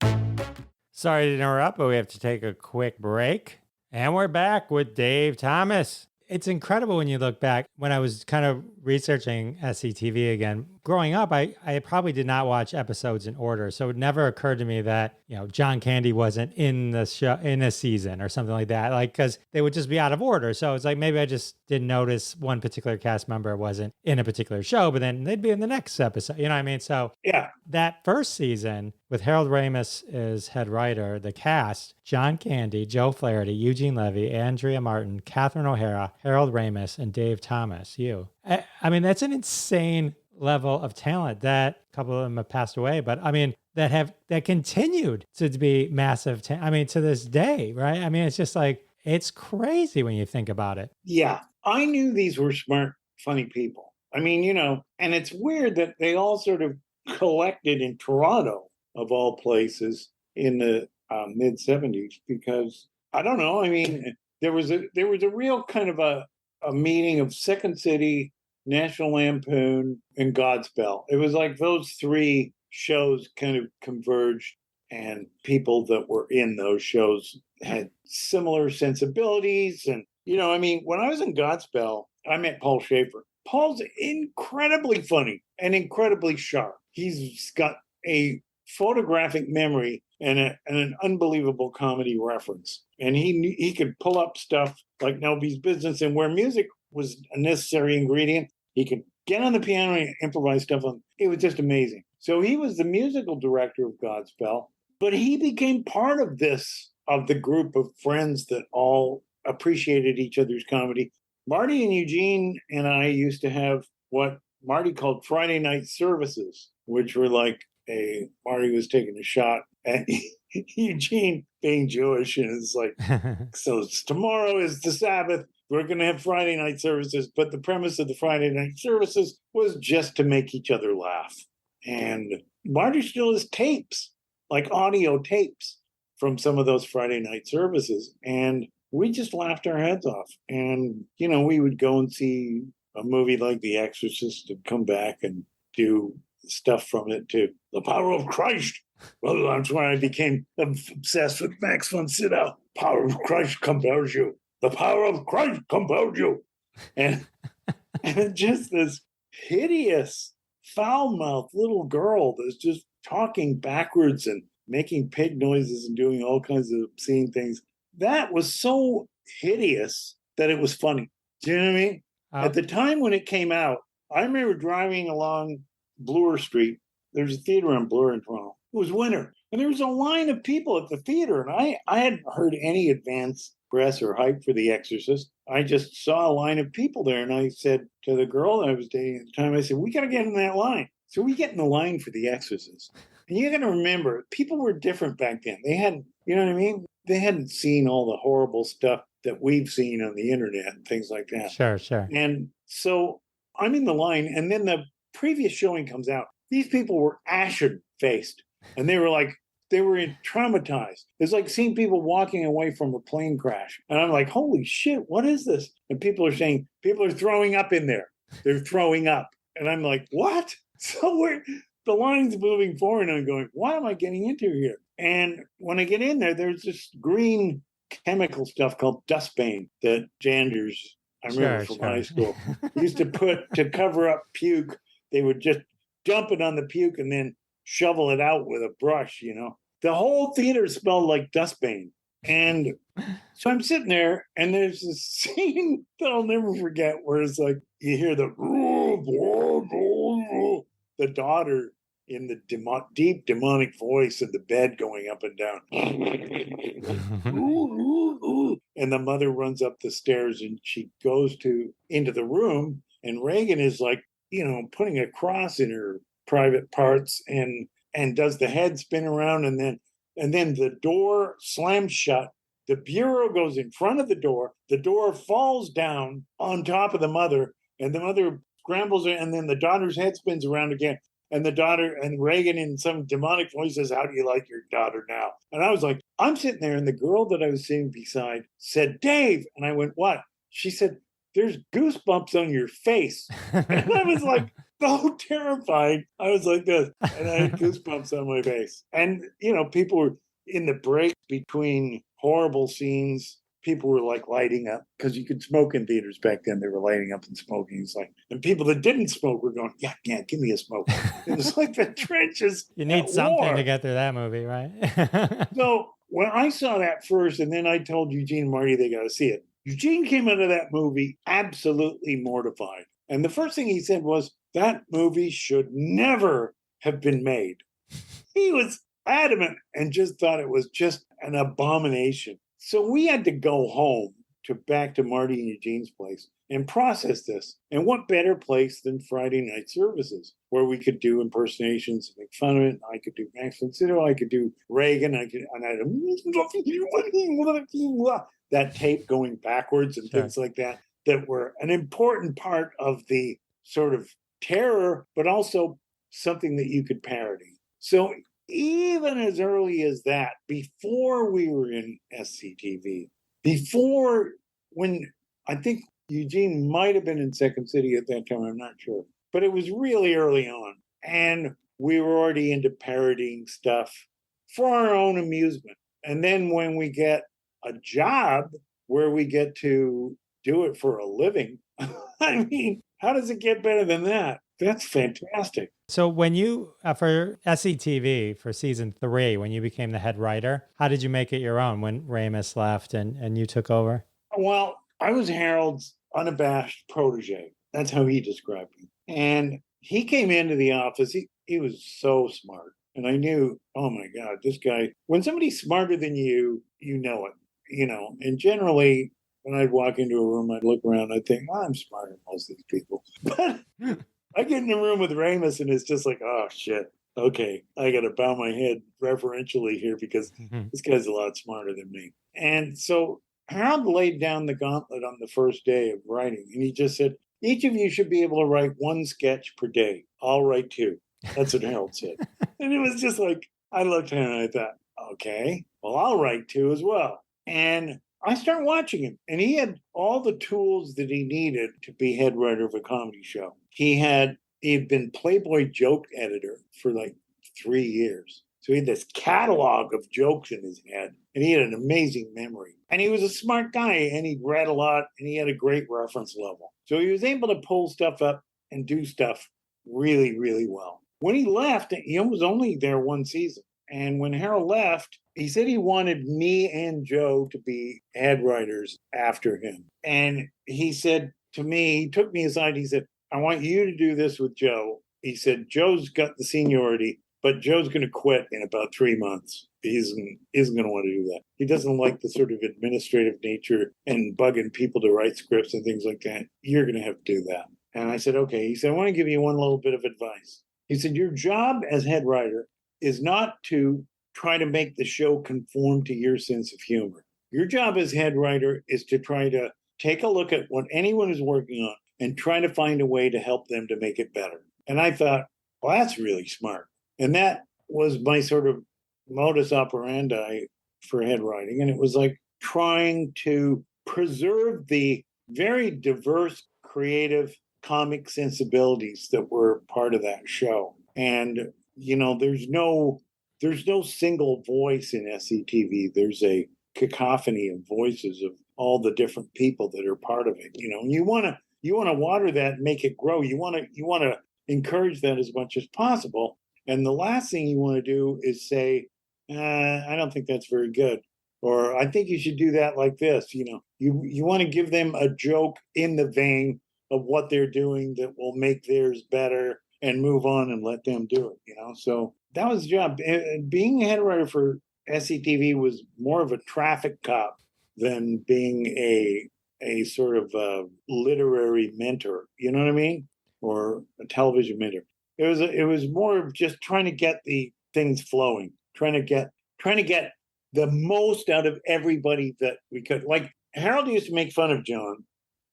B: Sorry to interrupt, but we have to take a quick break. And we're back with Dave Thomas. It's incredible when you look back. When I was kind of researching SCTV again, growing up, I probably did not watch episodes in order. So it never occurred to me that, John Candy wasn't in the show in a season or something like that. Like, because they would just be out of order. So it's like, maybe I just didn't notice one particular cast member wasn't in a particular show, but then they'd be in the next episode. You know what I mean? So
C: yeah,
B: that first season with Harold Ramis as head writer, the cast, John Candy, Joe Flaherty, Eugene Levy, Andrea Martin, Cathrine O'Hara, Harold Ramis, and Dave Thomas, I mean, that's an insane level of talent. That a couple of them have passed away, but I mean, that continued to be massive. To this day, right? I mean, it's just like, it's crazy when you think about it.
C: Yeah, I knew these were smart, funny people. I mean, and it's weird that they all sort of collected in Toronto, of all places, in the mid 70s, because I don't know. I mean, there was a real kind of a meeting of Second City, National Lampoon, and Godspell. It was like those three shows kind of converged and people that were in those shows had similar sensibilities. And, I mean, when I was in Godspell, I met Paul Schaefer. Paul's incredibly funny and incredibly sharp. He's got a photographic memory and an unbelievable comedy reference. And he could pull up stuff like Nobody's Business, and where music was a necessary ingredient, he could get on the piano and improvise stuff. It was just amazing. So he was the musical director of Godspell, but he became part of the group of friends that all appreciated each other's comedy. Marty and Eugene and I used to have what Marty called Friday night services, which were like Marty was taking a shot at Eugene being Jewish, and it's like, so tomorrow is the Sabbath. We're going to have Friday night services. But the premise of the Friday night services was just to make each other laugh. And Marty still has tapes, like audio tapes from some of those Friday night services. And we just laughed our heads off. And, we would go and see a movie like The Exorcist and come back and do stuff from it to The Power of Christ. Well, that's when I became obsessed with Max von Sydow. Power of Christ compels you. The power of Christ compels you. And just this hideous, foul-mouthed little girl that's just talking backwards and making pig noises and doing all kinds of obscene things. That was so hideous that it was funny. Do you know what I mean? At the time when it came out, I remember driving along Bloor Street. There's a theater on Bloor in Toronto. It was winter, and there was a line of people at the theater, and I hadn't heard any advance press or hype for The Exorcist. I just saw a line of people there, and I said to the girl that I was dating at the time, I said, we got to get in that line. So we get in the line for The Exorcist. And you got to remember, people were different back then. They hadn't, you know what I mean? They hadn't seen all the horrible stuff that we've seen on the internet and things like that.
B: Sure.
C: And so I'm in the line, and then the previous showing comes out. These people were ashen-faced, and they were traumatized. It's like seeing people walking away from a plane crash. And I'm like, holy shit, what is this? And people are saying, people are throwing up in there. They're throwing up. And I'm like, what? So the line's moving forward, and I'm going, what am I getting into here? And when I get in there, there's this green chemical stuff called dustbane that janders, I remember from high school, used to put to cover up puke. They would just dump it on the puke and then shovel it out with a brush, The whole theater smelled like dustbane. And so I'm sitting there, and there's this scene that I'll never forget where it's like, you hear the daughter in the deep demonic voice of the bed going up and down. And the mother runs up the stairs, and she goes into the room, and Reagan is like, putting a cross in her private parts and does the head spin around, and then the door slams shut. The bureau goes in front of the door falls down on top of the mother, and the mother scrambles, and then the daughter's head spins around again. And the daughter, and Reagan in some demonic voice says, how do you like your daughter now? And I was like, I'm sitting there, and the girl that I was sitting beside said, Dave. And I went, what? She said, there's goosebumps on your face. And I was like, so terrified. I was like this, and I had goosebumps on my face. And, people were in the break between horrible scenes. People were like lighting up, because you could smoke in theaters back then. They were lighting up and smoking. It's like, and people that didn't smoke were going, yeah, give me a smoke. It was like the trenches.
B: You need something to get through that movie, right?
C: So when I saw that first, and then I told Eugene and Marty they got to see it. Eugene came out of that movie absolutely mortified. And the first thing he said was, that movie should never have been made. He was adamant and just thought it was just an abomination. So we had to go home back to Marty and Eugene's place and process this. And what better place than Friday night services, where we could do impersonations and make fun of it. I could do Max von Sydow, I could do Reagan, I had that tape going backwards and things like that were an important part of the sort of terror, but also something that you could parody. So even as early as that, before we were in SCTV, when I think Eugene might have been in Second City at that time, I'm not sure, but it was really early on. And we were already into parodying stuff. for our own amusement. And then when we get a job where we get to do it for a living, I mean, how does it get better than that? That's fantastic.
B: So when you, for SCTV, for season 3, when you became the head writer, how did you make it your own when Ramis left and you took over?
C: Well, I was Harold's unabashed protege. That's how he described me. And he came into the office. He was so smart. And I knew, oh my God, this guy, when somebody's smarter than you, you know it, And generally, when I'd walk into a room, I'd look around, I'd think, I'm smarter than most of these people. But I get in a room with Ramis and it's just like, oh shit. Okay, I got to bow my head reverentially here because this guy's a lot smarter than me. And so Harold laid down the gauntlet on the first day of writing. And he just said, each of you should be able to write 1 sketch per day. I'll write 2. That's what Harold said. And it was just like, I looked at him and I thought, okay, well, I'll write 2 as well. And I started watching him, and he had all the tools that he needed to be head writer of a comedy show. He'd been Playboy joke editor for like 3 years. So he had this catalog of jokes in his head, and he had an amazing memory. And he was a smart guy, and he read a lot, and he had a great reference level. So he was able to pull stuff up and do stuff really, really well. When he left, he was only there 1 season. And when Harold left, he said he wanted me and Joe to be head writers after him. And he said to me, he took me aside, he said, I want you to do this with Joe. He said, Joe's got the seniority, but Joe's going to quit in about 3 months. He isn't going to want to do that. He doesn't like the sort of administrative nature and bugging people to write scripts and things like that. You're going to have to do that. And I said, okay. He said, I want to give you one little bit of advice. He said, your job as head writer is not to try to make the show conform to your sense of humor. Your job as head writer is to try to take a look at what anyone is working on and try to find a way to help them to make it better. And I thought, well, that's really smart. And that was my sort of modus operandi for head writing. And it was like trying to preserve the very diverse, creative comic sensibilities that were part of that show. And there's no single voice in SCTV. There's a cacophony of voices of all the different people that are part of it. And you want to water that and make it grow. You want to encourage that as much as possible. And the last thing you want to do is say, I don't think that's very good, or I think you should do that like this. You want to give them a joke in the vein of what they're doing that will make theirs better, and move on and let them do it, So that was the job. Being a head writer for SCTV was more of a traffic cop than being a sort of a literary mentor, you know what I mean? Or a television mentor. It was more of just trying to get the things flowing, trying to get the most out of everybody that we could. Like Harold used to make fun of John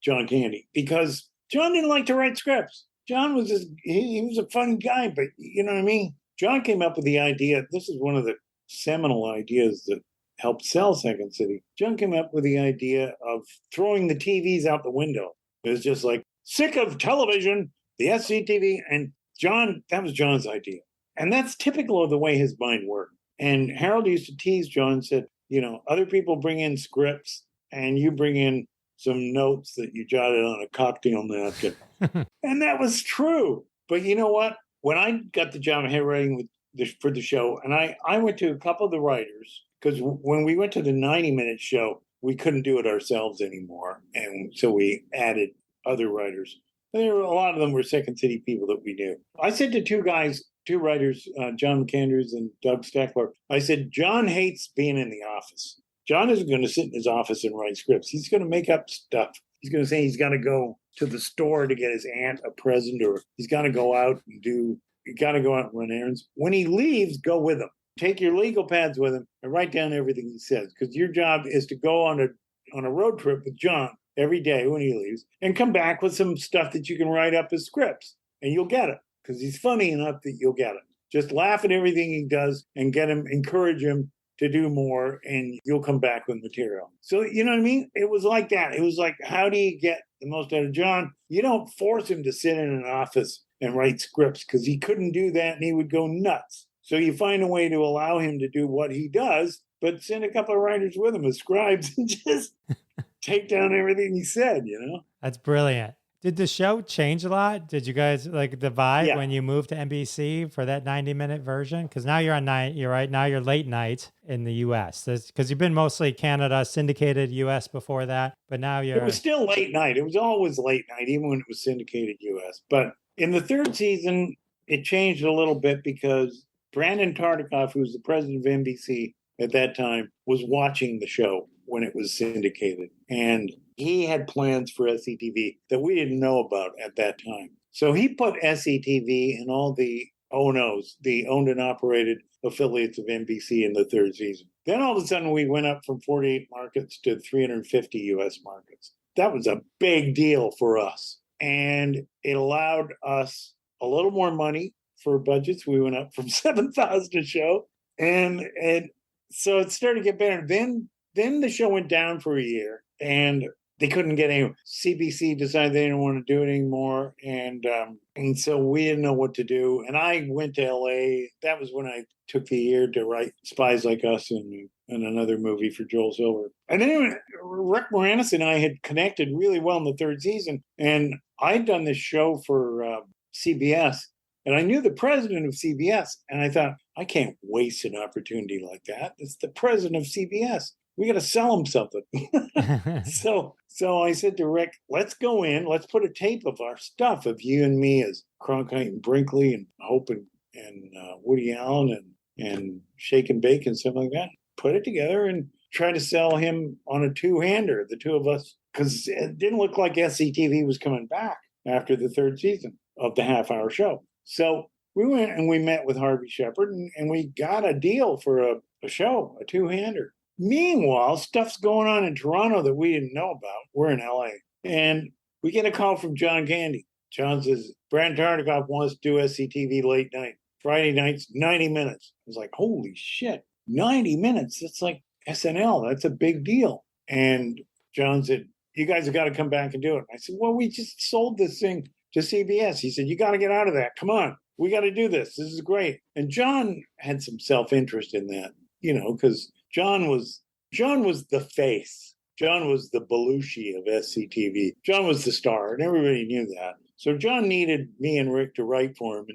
C: Candy, because John didn't like to write scripts. John was he was a funny guy, but you know what I mean? John came up with the idea. This is one of the seminal ideas that helped sell Second City. John came up with the idea of throwing the TVs out the window. It was just like, sick of television, the SCTV. And that was John's idea. And that's typical of the way his mind worked. And Harold used to tease John and said, other people bring in scripts and you bring in some notes that you jotted on a cocktail napkin. And that was true. But you know what? When I got the job of head writing for the show, and I went to a couple of the writers, because when we went to the 90-minute show, we couldn't do it ourselves anymore. And so we added other writers. A lot of them were Second City people that we knew. I said to two writers, John McAndrews and Doug Steckler, I said, John hates being in the office. John isn't going to sit in his office and write scripts. He's going to make up stuff. He's going to say he's got to go to the store to get his aunt a present, or he's got to go out and run errands. When he leaves, go with him. Take your legal pads with him and write down everything he says, because your job is to go on a road trip with John every day when he leaves and come back with some stuff that you can write up as scripts, and you'll get it because he's funny enough that you'll get it. Just laugh at everything he does and encourage him to do more, and you'll come back with material. So, you know what I mean? It was like that. It was like, how do you get the most out of John? You don't force him to sit in an office and write scripts, because he couldn't do that and he would go nuts. So you find a way to allow him to do what he does, but send a couple of writers with him as scribes and just take down everything he said, you know?
B: That's brilliant. Did the show change a lot? Did you guys like the vibe
C: Yeah.
B: when you moved to NBC for that 90-minute version? Because now you're on night, you're right. Now you're late night in the US. Because you've been mostly Canada, syndicated US before that. But now
C: It
B: you're.
C: was still late night. It was always late night, even when it was syndicated US. But in the third season, it changed a little bit because Brandon Tartikoff, who was the president of NBC at that time, was watching the show when it was syndicated. And he had plans for SCTV that we didn't know about at that time. So he put SCTV and all the O&Os, the owned and operated affiliates of NBC in the third season. Then all of a sudden we went up from 48 markets to 350 US markets. That was a big deal for us. And it allowed us a little more money for budgets. We went up from 7,000 a show. And so it started to get better. Then the show went down for a year and they couldn't get any. CBC decided they didn't want to do it anymore. And so we didn't know what to do. And I went to LA. That was when I took the year to write Spies Like Us and another movie for Joel Silver. And then Rick Moranis and I had connected really well in the third season. And I'd done this show for CBS. And I knew the president of CBS. And I thought, I can't waste an opportunity like that. It's the president of CBS. We got to sell him something. So I said to Rick, let's go in, let's put a tape of our stuff, of you and me as Cronkite and Brinkley and Hope and Woody Allen and Shake and Bake and something like that. Put it together and try to sell him on a two-hander, the two of us, because it didn't look like SCTV was coming back after the third season of the half-hour show. So we went and we met with Harvey Shepard and we got a deal for a show, a two-hander. Meanwhile, stuff's going on in Toronto that we didn't know about. We're in LA. And we get a call from John Candy. John says, Brandon Tartikoff wants to do SCTV late night. Friday nights, 90 minutes. I was like, holy shit, 90 minutes? That's like SNL. That's a big deal. And John said, you guys have got to come back and do it. I said, well, we just sold this thing to CBS. He said, you got to get out of that. Come on. We got to do this. This is great. And John had some self-interest in that, you know, because John was the face. John was the Belushi of SCTV. John was the star, and everybody knew that. So John needed me and Rick to write for him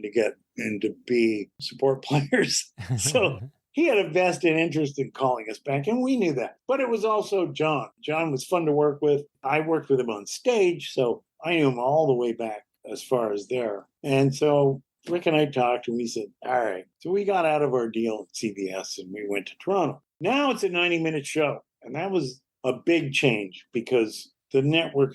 C: and to be support players. So he had a vested interest in calling us back, and we knew that. But it was also John. John was fun to work with. I worked with him on stage, so I knew him all the way back as far as there. And so Rick and I talked, and we said, all right. So we got out of our deal at CBS, and we went to Toronto. Now it's a 90-minute show, and that was a big change because the network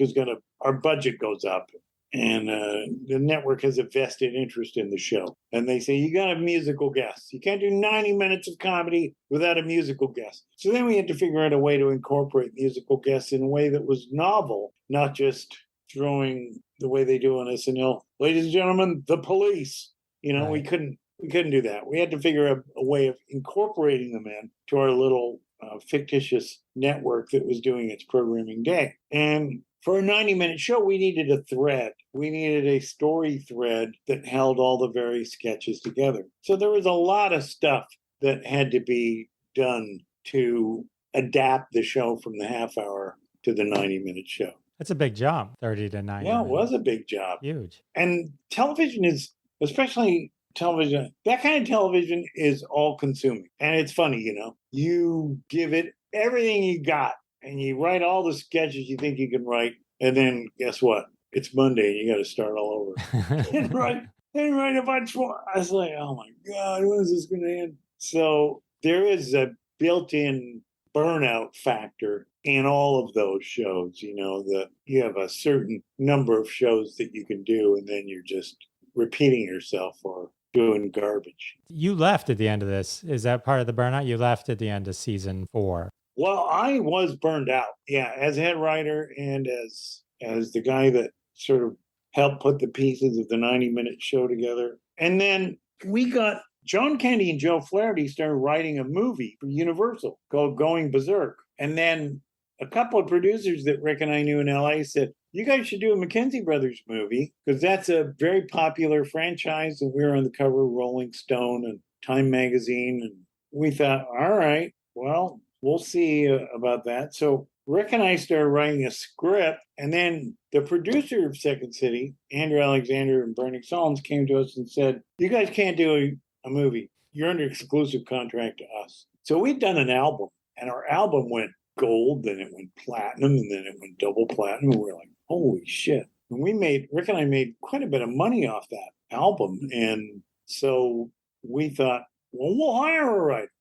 C: our budget goes up, and the network has a vested interest in the show. And they say, you got to have musical guests. You can't do 90 minutes of comedy without a musical guest. So then we had to figure out a way to incorporate musical guests in a way that was novel, not just throwing the way they do on SNL. Ladies and gentlemen, the police. You know,
B: Right.
C: We couldn't do that. We had to figure out a way of incorporating them in to our little fictitious network that was doing its programming day. And for a 90-minute show, we needed a thread. We needed a story thread that held all the various sketches together. So there was a lot of stuff that had to be done to adapt the show from the half hour to the 90-minute show.
B: That's a big jump, 30 to 90.
C: Yeah, it
B: minutes.
C: was a big job.
B: Huge.
C: And television is, especially television, that kind of television is all consuming. And it's funny, you know, you give it everything you got and you write all the sketches you think you can write. And then guess what? It's Monday and you got to start all over. and write a bunch more. I was like, oh my God, when is this going to end? So there is a built-in burnout factor in all of those shows, you know, that you have a certain number of shows that you can do and then you're just repeating yourself or doing garbage.
B: You left at the end of this. Is that part of the burnout? You left at the end of season 4.
C: Well, I was burned out. Yeah, as head writer and as the guy that sort of helped put the pieces of the 90-minute show together. And then we got John Candy and Joe Flaherty started writing a movie for Universal called Going Berserk. And then a couple of producers that Rick and I knew in LA said, you guys should do a McKenzie Brothers movie because that's a very popular franchise. And we were on the cover of Rolling Stone and Time magazine. And we thought, all right, well, we'll see about that. So Rick and I started writing a script, and then the producer of Second City, Andrew Alexander and Bernie Solms, came to us and said, you guys can't do a movie. You're under exclusive contract to us. So we'd done an album, and our album went gold, then it went platinum, and then it went double platinum. And we're like, holy shit. And Rick and I made quite a bit of money off that album. And so we thought, well, we'll hire a writer.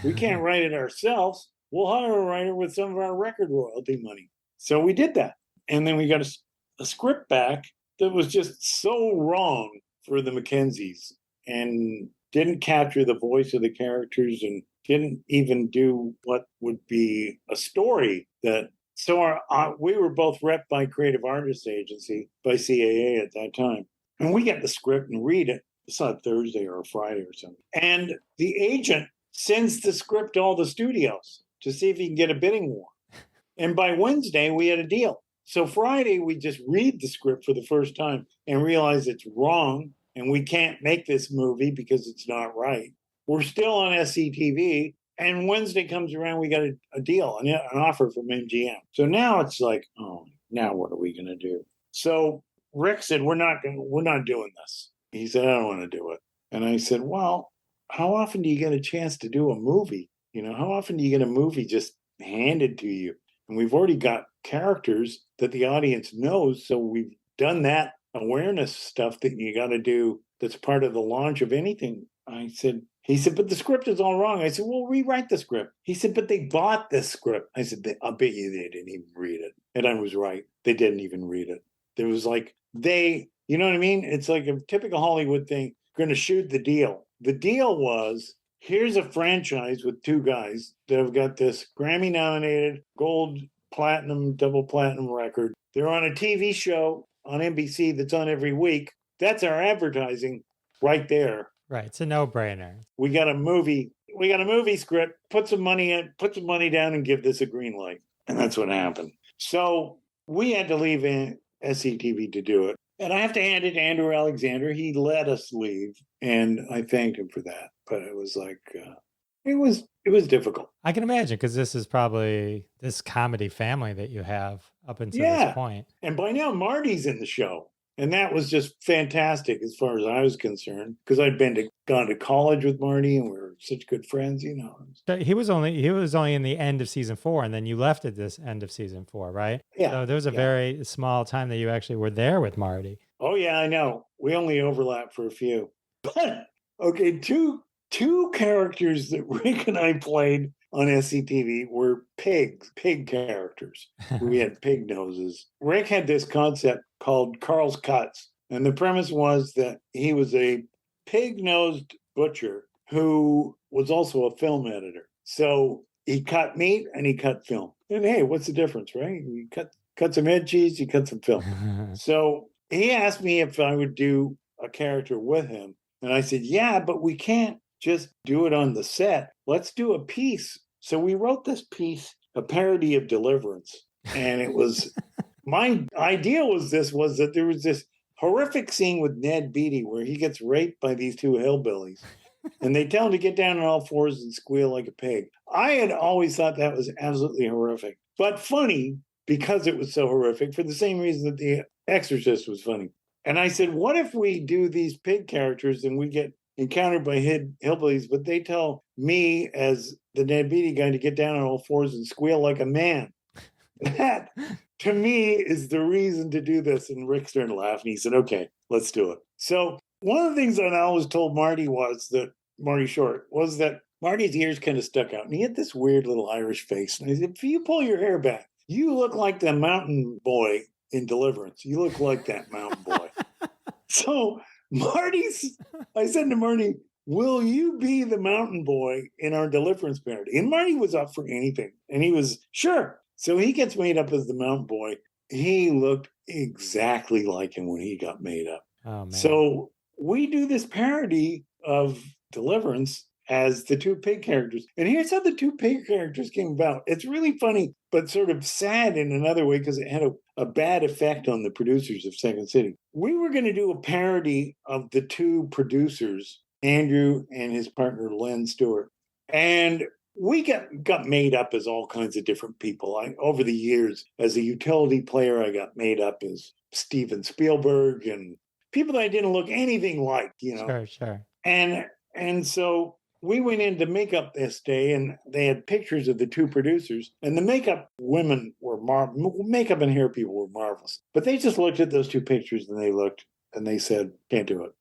C: We can't write it ourselves. We'll hire a writer with some of our record royalty money. So we did that. And then we got a script back that was just so wrong for the McKenzies and didn't capture the voice of the characters and didn't even do what would be a story that. So we were both rep by Creative Artists Agency, by CAA at that time. And we get the script and read it. It's not Thursday or a Friday or something. And the agent sends the script to all the studios to see if he can get a bidding war. And by Wednesday, we had a deal. So Friday, we just read the script for the first time and realize it's wrong and we can't make this movie because it's not right. We're still on SCTV. And Wednesday comes around, we got a deal, an offer from MGM. So now it's like, oh, now what are we going to do? So Rick said, we're not doing this. He said, I don't want to do it. And I said, well, how often do you get a chance to do a movie? You know, how often do you get a movie just handed to you? And we've already got characters that the audience knows. So we've done that awareness stuff that you got to do. That's part of the launch of anything. He said, but the script is all wrong. I said, well, rewrite the script. He said, but they bought this script. I said, I'll bet you they didn't even read it. And I was right. They didn't even read it. There was like, you know what I mean? It's like a typical Hollywood thing, going to shoot the deal. The deal was, here's a franchise with two guys that have got this Grammy-nominated gold, platinum, double platinum record. They're on a TV show on NBC that's on every week. That's our advertising right there.
B: Right. It's a no-brainer.
C: We got a movie script, put some money down and give this a green light. And that's what happened. So we had to leave SCTV to do it. And I have to hand it to Andrew Alexander. He let us leave, and I thanked him for that. But it was like, it was difficult.
B: I can imagine, because this is probably this comedy family that you have up until this point.
C: And by now, Marty's in the show. And that was just fantastic as far as I was concerned, because I'd gone to college with Marty and we were such good friends, you know.
B: So he was only in the end of season 4, and then you left at this end of season 4, right?
C: Yeah.
B: So there was a very small time that you actually were there with Marty.
C: Oh yeah, I know. We only overlapped for a few. But okay, two characters that Rick and I played on SCTV were pig characters. We had pig noses. Rick had this concept called Carl's Cuts. And the premise was that he was a pig-nosed butcher who was also a film editor. So he cut meat and he cut film. And hey, what's the difference, right? You cut some head cheese, you cut some film. So he asked me if I would do a character with him. And I said, yeah, but we can't just do it on the set. Let's do a piece. So we wrote this piece, a parody of Deliverance. And it was, my idea was that there was this horrific scene with Ned Beatty where he gets raped by these two hillbillies. And they tell him to get down on all fours and squeal like a pig. I had always thought that was absolutely horrific, but funny because it was so horrific for the same reason that The Exorcist was funny. And I said, what if we do these pig characters and we get encountered by hillbillies, but they tell me as the Ned Beatty guy to get down on all fours and squeal like a man. That, to me, is the reason to do this. And Rick started laughing. He said, okay, let's do it. So one of the things that I always told Marty Short was that Marty's ears kind of stuck out. And he had this weird little Irish face. And I said, if you pull your hair back, you look like the mountain boy in Deliverance. You look like that mountain boy. So I said to Marty, will you be the mountain boy in our Deliverance parody? And Marty was up for anything. And he was, sure. So he gets made up as the mountain boy. He looked exactly like him when he got made up.
B: Oh, man.
C: So we do this parody of Deliverance as the two pig characters. And here's how the two pig characters came about. It's really funny, but sort of sad in another way because it had a bad effect on the producers of Second City. We were going to do a parody of the two producers Andrew and his partner, Len Stewart. And we got made up as all kinds of different people. Over the years, as a utility player, I got made up as Steven Spielberg and people that I didn't look anything like,
B: Sure.
C: And so we went into makeup this day, and they had pictures of the two producers, and the makeup women were makeup and hair people were marvelous. But they just looked at those two pictures and they said, "Can't do it."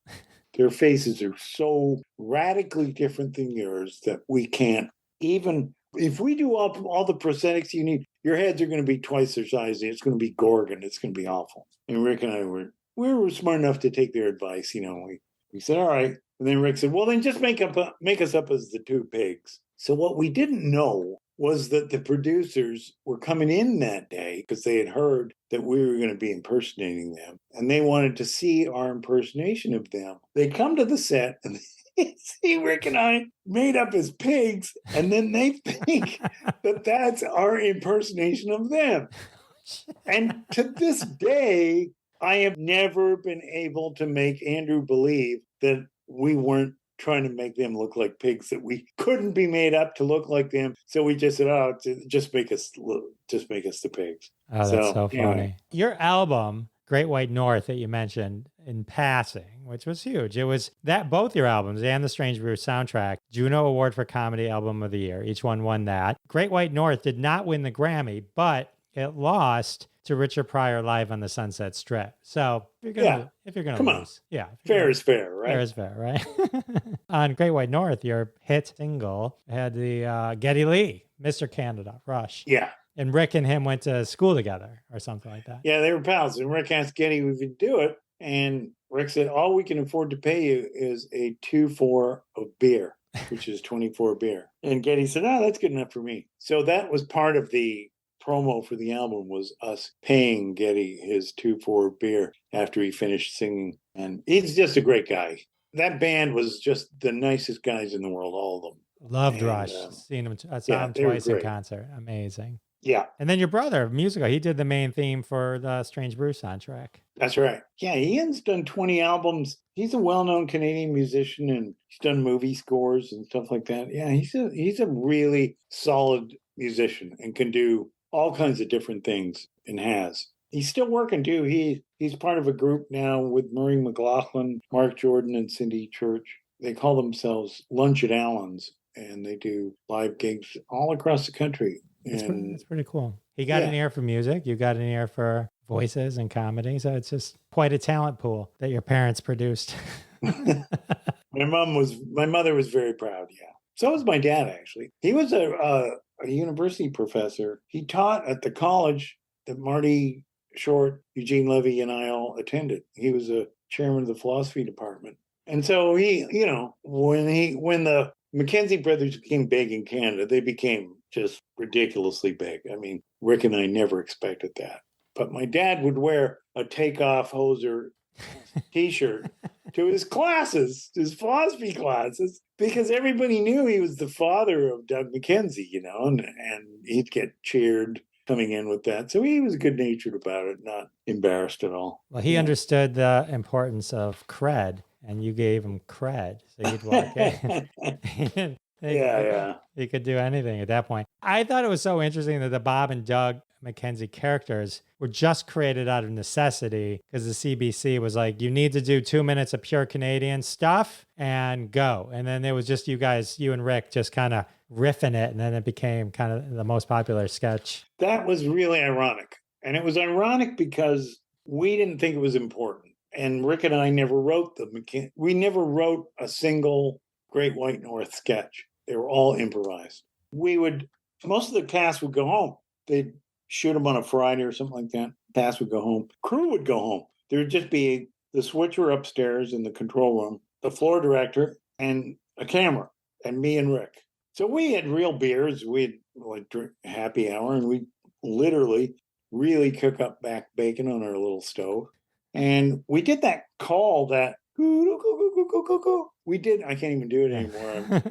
C: Their faces are so radically different than yours that we can't. Even if we do all the prosthetics you need, your heads are going to be twice their size. It's going to be Gorgon. It's going to be awful. And Rick and I were smart enough to take their advice. We said, all right. And then Rick said, well, then just make us up as the two pigs. So what we didn't know was that the producers were coming in that day because they had heard that we were going to be impersonating them. And they wanted to see our impersonation of them. They come to the set and see Rick and I made up as pigs, and then they think that that's our impersonation of them. And to this day, I have never been able to make Andrew believe that we weren't trying to make them look like pigs, that we couldn't be made up to look like them. So we just said, "Oh, just make us the pigs."
B: Oh, that's so funny. Anyway. Your album, Great White North, that you mentioned in passing, which was huge. It was that both your albums and the Strange Brew soundtrack, Juno Award for Comedy Album of the Year. Each one won that. Great White North did not win the Grammy, but it lost to Richard Pryor Live on the Sunset Strip. So if you're gonna lose, fair is fair, right? Fair is fair, right? On Great White North, your hit single had the Geddy Lee, Mr. Canada, Rush.
C: Yeah.
B: And Rick and him went to school together or something like that.
C: Yeah, they were pals. And Rick asked Geddy if he'd do it. And Rick said, all we can afford to pay you is a 2-4 of beer, which is 24 beer. And Geddy said, oh, that's good enough for me. So that was part of the promo for the album, was us paying Geddy his 2-4 beer after he finished singing. And he's just a great guy. That band was just the nicest guys in the world, all of them.
B: Loved Rush. I saw him twice in concert. Amazing.
C: Yeah.
B: And then your brother, musical, he did the main theme for the Strange Brew soundtrack.
C: That's right. Yeah, Ian's done 20 albums. He's a well-known Canadian musician, and he's done movie scores and stuff like that. Yeah, he's a really solid musician and can do all kinds of different things, and has. He's still working too. He's part of a group now with Murray McLaughlin, Mark Jordan, and Cindy Church. They call themselves Lunch at Allen's, and they do live gigs all across the country.
B: It's pretty cool. He got an ear for music. You got an ear for voices and comedy. So it's just quite a talent pool that your parents produced.
C: My mother was very proud. Yeah. So was my dad, actually. He was a university professor. He taught at the college that Marty Short, Eugene Levy, and I all attended. He was a chairman of the philosophy department. And so he, when the McKenzie brothers became big in Canada, they became just ridiculously big. I mean, Rick and I never expected that. But my dad would wear a Takeoff Hoser T-shirt to his classes, his philosophy classes, because everybody knew he was the father of Doug McKenzie, and he'd get cheered coming in with that. So he was good-natured about it, not embarrassed at all.
B: Well, he understood the importance of cred, and you gave him cred. So he'd walk in. He could do anything at that point. I thought it was so interesting that the Bob and Doug McKenzie characters were just created out of necessity, because the CBC was like, you need to do 2 minutes of pure Canadian stuff and go. And then it was just you guys, you and Rick, just kind of riffing it. And then it became kind of the most popular sketch.
C: That was really ironic. And it was ironic because we didn't think it was important. And Rick and I never wrote we never wrote a single Great White North sketch. They were all improvised. Most of the cast would go home. They'd shoot them on a Friday or something like that. Cast would go home. Crew would go home. There would just be the switcher upstairs in the control room, the floor director, and a camera, and me and Rick. So we had real beers. We'd drink happy hour, and we literally really cook up back bacon on our little stove. And we did that call that we did. I can't even do it anymore.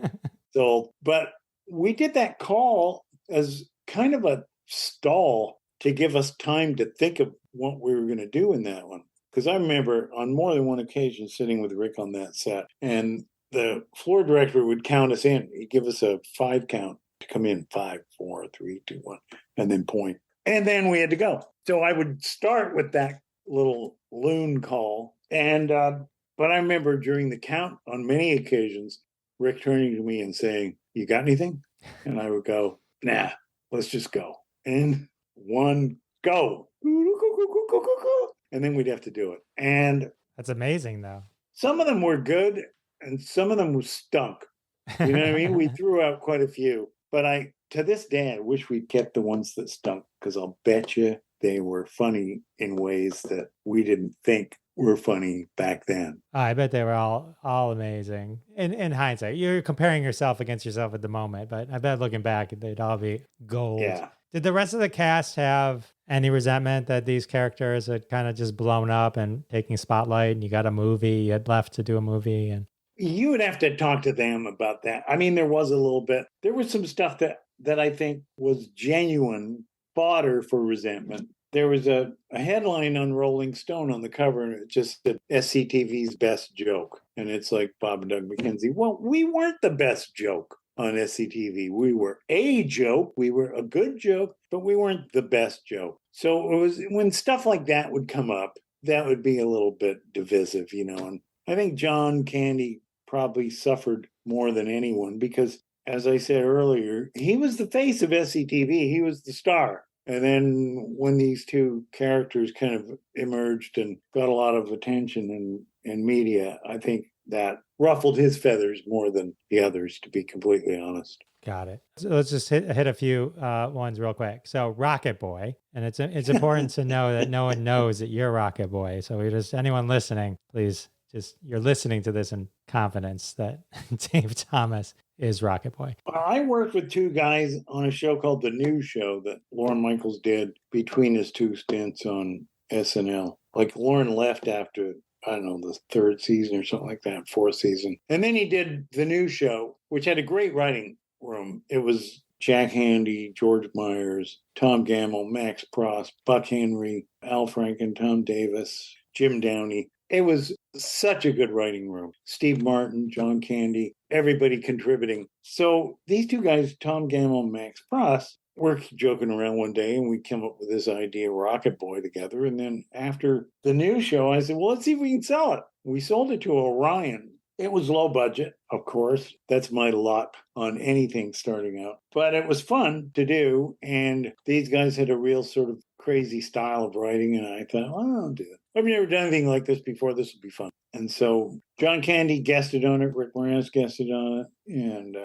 C: But we did that call as kind of a stall to give us time to think of what we were going to do in that one. Because I remember on more than one occasion sitting with Rick on that set, and the floor director would count us in. He'd give us a 5 count to come in, 5, 4, 3, 2, 1, and then point. And then we had to go. So I would start with that little loon call. And, but I remember during the count on many occasions, Rick turning to me and saying, "You got anything?" And I would go, "Nah, let's just go." And 1, go. And then we'd have to do it. And
B: That's amazing, though.
C: some of them were good and some of them were stunk. You know what I mean? We threw out quite a few. But to this day, I wish we'd kept the ones that stunk, because I'll bet you they were funny in ways that we didn't think were funny back then.
B: I bet they were all amazing. In hindsight, you're comparing yourself against yourself at the moment, but I bet looking back, they'd all be gold.
C: Yeah.
B: Did the rest of the cast have any resentment that these characters had kind of just blown up and taking spotlight, and you got a movie, you had left to do a movie? And
C: you would have to talk to them about that. I mean, there was a little bit. There was some stuff that I think was genuine fodder for resentment. There was a headline on Rolling Stone on the cover, and it just said SCTV's best joke. And it's like Bob and Doug McKenzie. Well, we weren't the best joke on SCTV. We were a joke. We were a good joke, but we weren't the best joke. So it was when stuff like that would come up, that would be a little bit divisive, you know. And I think John Candy probably suffered more than anyone because, as I said earlier, he was the face of SCTV. He was the star. And then when these two characters kind of emerged and got a lot of attention in media, I think that ruffled his feathers more than the others, to be completely honest.
B: got it. So let's just hit a few ones real quick. So Rocket Boy, and it's important to know that no one knows that you're Rocket Boy. So anyone listening, please you're listening to this in confidence that Dave Thomas is Rocket Boy.
C: Well, I worked with two guys on a show called The News Show that Lorne Michaels did between his two stints on SNL. Like Lorne left after, I don't know, the 3rd season or something like that, 4th season. And then he did The News Show, which had a great writing room. It was Jack Handy, George Myers, Tom Gamble, Max Pross, Buck Henry, Al Franken, Tom Davis, Jim Downey. It was such a good writing room. Steve Martin, John Candy, everybody contributing. So these two guys, Tom Gamble and Max Pross, were joking around one day, and we came up with this idea, Rocket Boy, together. And then after The News Show, I said, well, let's see if we can sell it. We sold it to Orion. It was low budget, of course. That's my luck on anything starting out. But it was fun to do. And these guys had a real sort of crazy style of writing. And I thought, well, I'll do it. I've never done anything like this before. This will be fun. And so John Candy guested on it. Rick Moranis guested on it. And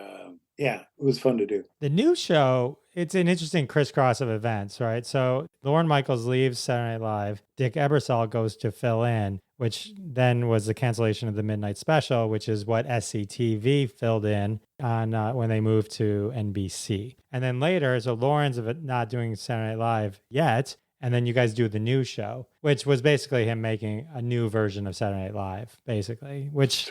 C: yeah, it was fun to do.
B: The News Show, it's an interesting crisscross of events, right? So Lorne Michaels leaves Saturday Night Live. Dick Ebersol goes to fill in, which then was the cancellation of the Midnight Special, which is what SCTV filled in on when they moved to NBC. And then later, so Lorne's not doing Saturday Night Live yet. And then you guys do The News Show, which was basically him making a new version of Saturday Night Live, basically. Which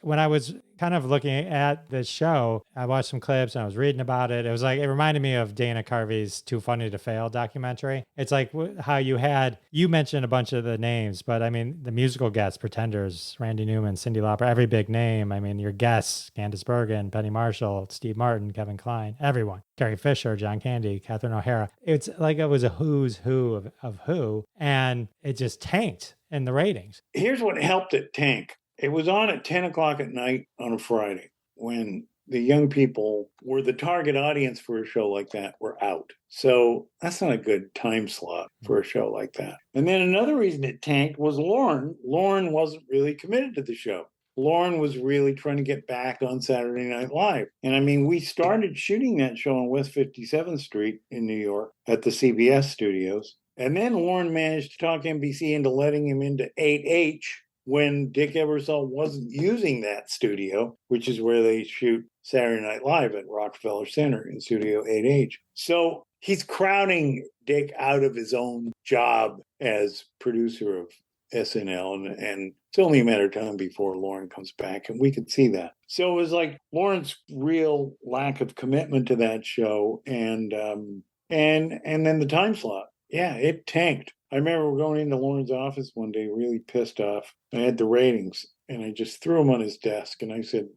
B: when I was kind of looking at this show, I watched some clips and I was reading about it. It was like, it reminded me of Dana Carvey's Too Funny to Fail documentary. It's like how you mentioned a bunch of the names, but I mean, the musical guests, Pretenders, Randy Newman, Cyndi Lauper, every big name. I mean, your guests, Candice Bergen, Penny Marshall, Steve Martin, Kevin Kline, everyone. Carrie Fisher, John Candy, Cathrine O'Hara. It's like it was a who's who of who, and it just tanked in the ratings.
C: Here's what helped it tank. It was on at 10 o'clock at night on a Friday when the young people were the target audience for a show like that were out. So that's not a good time slot for a show like that. And then another reason it tanked was Lorne. Lorne wasn't really committed to the show. Lorne was really trying to get back on Saturday Night Live. And I mean, we started shooting that show on West 57th Street in New York at the CBS studios. And then Lorne managed to talk NBC into letting him into 8H when Dick Ebersol wasn't using that studio, which is where they shoot Saturday Night Live at Rockefeller Center in Studio 8H. So he's crowding Dick out of his own job as producer of SNL, and it's only a matter of time before Lorne comes back, and we could see that. So it was like Lorne's real lack of commitment to that show, and then the time slot. Yeah, it tanked. I remember going into Lorne's office one day really pissed off. I had the ratings, and I just threw them on his desk. And I said,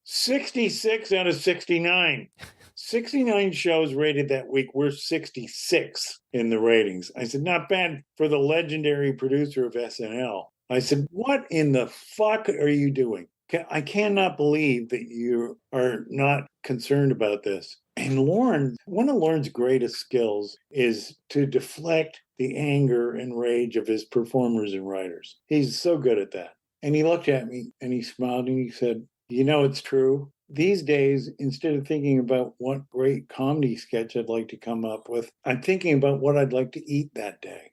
C: 66 out of 69. 69 shows rated that week. We're 66 in the ratings. I said, not bad for the legendary producer of SNL. I said, what in the fuck are you doing? I cannot believe that you are not concerned about this. And Lorne, one of Lorne's greatest skills is to deflect the anger and rage of his performers and writers. He's so good at that. And he looked at me and he smiled and he said, you know, it's true. These days, instead of thinking about what great comedy sketch I'd like to come up with, I'm thinking about what I'd like to eat that day.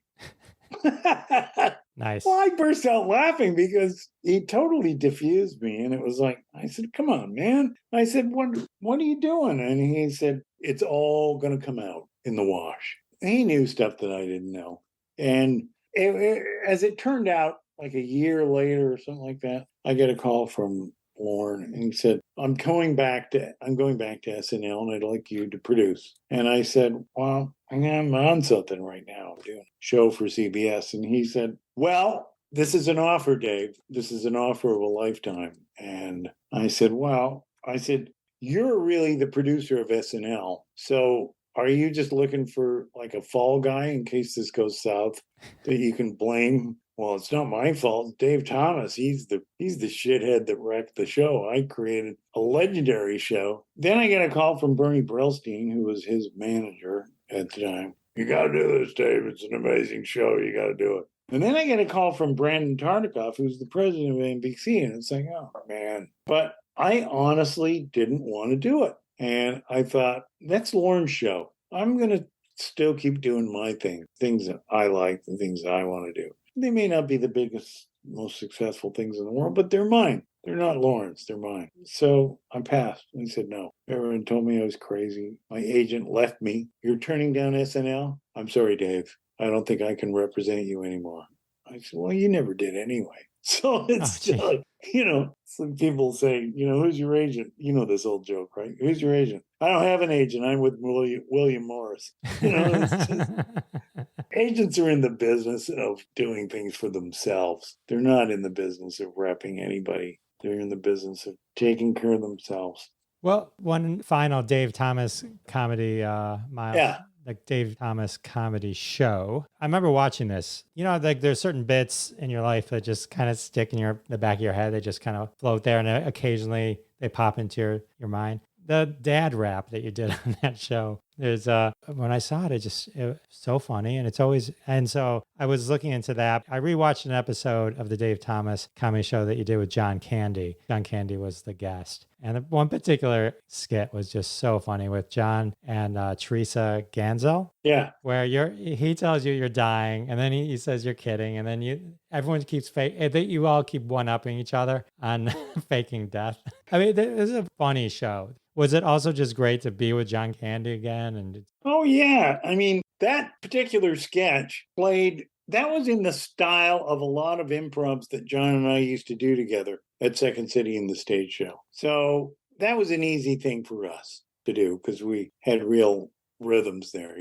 B: Nice.
C: Well, I burst out laughing because he totally diffused me. And it was like, I said, come on, man. I said, what are you doing? And he said, it's all going to come out in the wash. And he knew stuff that I didn't know. And as it turned out, like a year later or something like that, I get a call from Lorne, and he said, I'm going back to SNL, and I'd like you to produce. And I said, well, I'm on something right now. I'm doing a show for CBS. And he said, well, this is an offer, Dave. This is an offer of a lifetime. And I said, you're really the producer of SNL. So are you just looking for like a fall guy in case this goes south that you can blame? Well, it's not my fault. It's Dave Thomas. He's the shithead that wrecked the show. I created a legendary show. Then I get a call from Bernie Brillstein, who was his manager at the time. You got to do this, Dave. It's an amazing show. You got to do it. And then I get a call from Brandon Tartikoff, who's the president of NBC. And it's like, oh, man. But I honestly didn't want to do it. And I thought, that's Lorne's show. I'm going to still keep doing my thing, things that I like, the things that I want to do. They may not be the biggest, most successful things in the world, but they're mine. They're not Lorne's, they're mine. So I passed. And he said, no. Everyone told me I was crazy. My agent left me. You're turning down SNL? I'm sorry, Dave. I don't think I can represent you anymore. I said, well, you never did anyway. So it's like, some people say, who's your agent? You know this old joke, right? Who's your agent? I don't have an agent. I'm with William Morris. It's just, agents are in the business of doing things for themselves. They're not in the business of repping anybody. They're in the business of taking care of themselves.
B: Well, one final Dave Thomas comedy, Miles.
C: Yeah.
B: Like Dave Thomas comedy show. I remember watching this. Like there's certain bits in your life that just kind of stick in the back of your head. They just kind of float there, and occasionally they pop into your mind. The dad rap that you did on that show. There's when I saw it, it was so funny, and and so I was looking into that. I rewatched an episode of the Dave Thomas comedy show that you did with John Candy. John Candy was the guest. And one particular skit was just so funny with John and Teresa Ganzel.
C: Yeah.
B: Where he tells you you're dying, and then he says you're kidding, and then everyone keeps you all keep one-upping each other on faking death. I mean, it was a funny show. Was it also just great to be with John Candy again?
C: Oh, yeah. I mean, that particular sketch that was in the style of a lot of improvs that John and I used to do together at Second City in the stage show. So that was an easy thing for us to do because we had real rhythms there,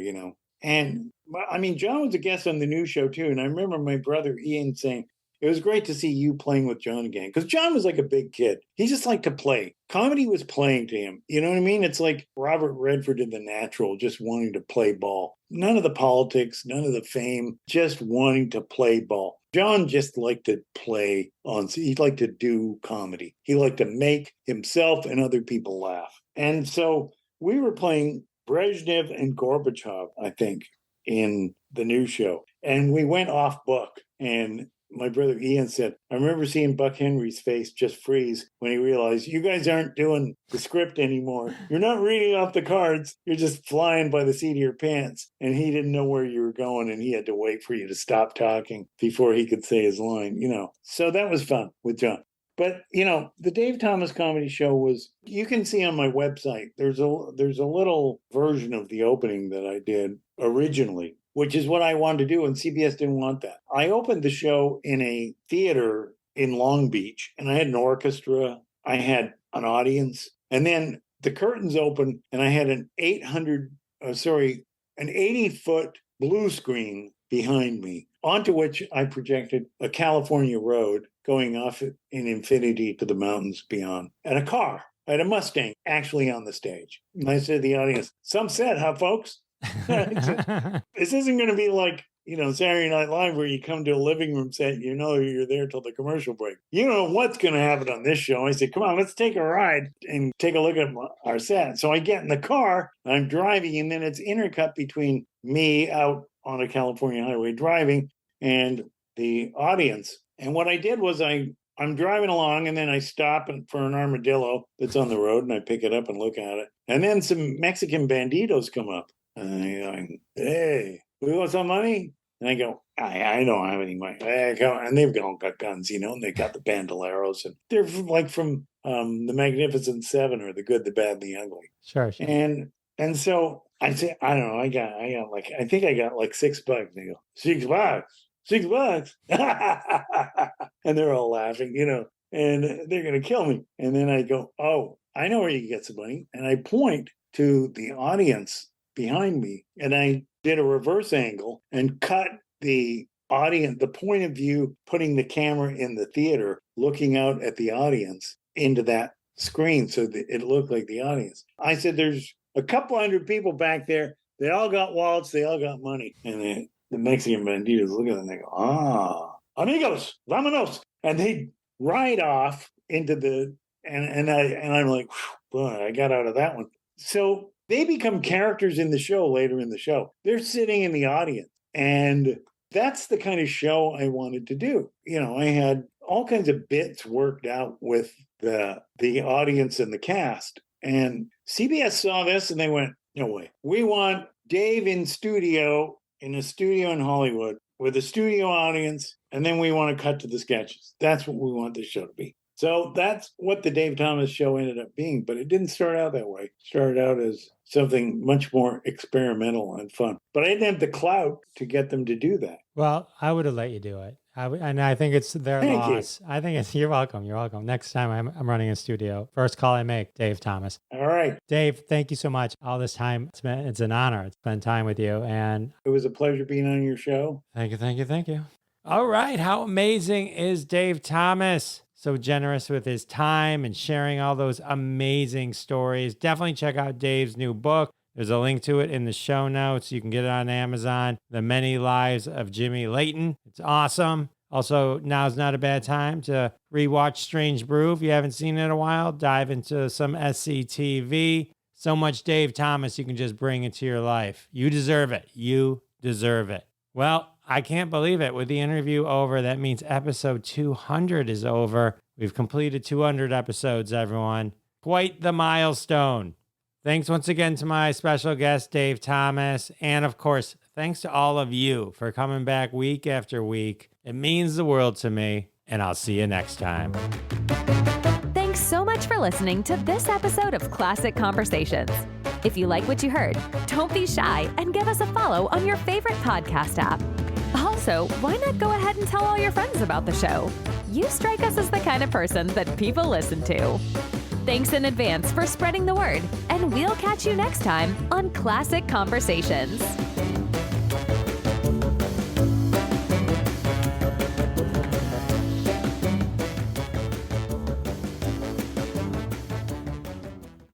C: And I mean, John was a guest on the new show too. And I remember my brother Ian saying, it was great to see you playing with John again. Because John was like a big kid. He just liked to play. Comedy was playing to him. You know what I mean? It's like Robert Redford in The Natural, just wanting to play ball. None of the politics, none of the fame, just wanting to play ball. John just liked to play he liked to do comedy. He liked to make himself and other people laugh. And so we were playing Brezhnev and Gorbachev, I think, in the new show. And we went off book. And my brother Ian said, I remember seeing Buck Henry's face just freeze when he realized you guys aren't doing the script anymore. You're not reading off the cards. You're just flying by the seat of your pants. And he didn't know where you were going, and he had to wait for you to stop talking before he could say his line, So that was fun with John. But, the Dave Thomas comedy show you can see on my website, there's a little version of the opening that I did originally, which is what I wanted to do, and CBS didn't want that. I opened the show in a theater in Long Beach, and I had an orchestra, I had an audience, and then the curtains opened, and I had an 80-foot blue screen behind me, onto which I projected a California road going off in infinity to the mountains beyond, and a car. I had a Mustang actually on the stage. And I said to the audience, some set, huh, folks? This isn't going to be like, Saturday Night Live where you come to a living room set, you're there till the commercial break. You don't know what's going to happen on this show. I said, come on, let's take a ride and take a look at our set. So I get in the car, I'm driving, and then it's intercut between me out on a California highway driving and the audience. And what I did was I'm driving along, and then I stop for an armadillo that's on the road, and I pick it up and look at it. And then some Mexican banditos come up. And I go, hey, we want some money? And I go, I don't have any money. And they've all got guns, and they got the bandoleros. And they're from the Magnificent Seven, or The Good, the Bad, the Ugly.
B: Sure.
C: And so I say, I don't know, I think I got like $6. They go, $6? $6? And they're all laughing, and they're going to kill me. And then I go, oh, I know where you can get some money. And I point to the audience behind me, and I did a reverse angle and cut the audience, the point of view, putting the camera in the theater, looking out at the audience into that screen so that it looked like the audience. I said, there's a couple hundred people back there. They all got wallets. They all got money. And the Mexican banditos look at them and they go, amigos, vámonos. And they ride off into and I'm like, boy, I got out of that one. So they become characters in the show later in the show. They're sitting in the audience. And that's the kind of show I wanted to do. I had all kinds of bits worked out with the audience and the cast. And CBS saw this and they went, no way. We want Dave in a studio in Hollywood with a studio audience, and then we want to cut to the sketches. That's what we want this show to be. So that's what the Dave Thomas show ended up being, but it didn't start out that way. It started out as something much more experimental and fun. But I didn't have the clout to get them to do that.
B: Well, I would have let you do it. And I think it's their loss. I think you're welcome. You're welcome. Next time I'm running a studio, first call I make, Dave Thomas.
C: All right.
B: Dave, thank you so much. All this time, it's an honor to spend time with you. And
C: it was a pleasure being on your show.
B: Thank you. All right. How amazing is Dave Thomas? So generous with his time and sharing all those amazing stories. Definitely check out Dave's new book. There's a link to it in the show notes. You can get it on Amazon. The Many Lives of Jimmy Leighton. It's awesome. Also, now's not a bad time to rewatch Strange Brew. If you haven't seen it in a while, dive into some SCTV. So much Dave Thomas you can just bring into your life. You deserve it. You deserve it. Well, I can't believe it. With the interview over, that means episode 200 is over. We've completed 200 episodes, everyone. Quite the milestone. Thanks once again to my special guest, Dave Thomas. And of course, thanks to all of you for coming back week after week. It means the world to me, and I'll see you next time.
A: Thanks so much for listening to this episode of Classic Conversations. If you like what you heard, don't be shy and give us a follow on your favorite podcast app. Also, why not go ahead and tell all your friends about the show? You strike us as the kind of person that people listen to. Thanks in advance for spreading the word, and we'll catch you next time on Classic Conversations.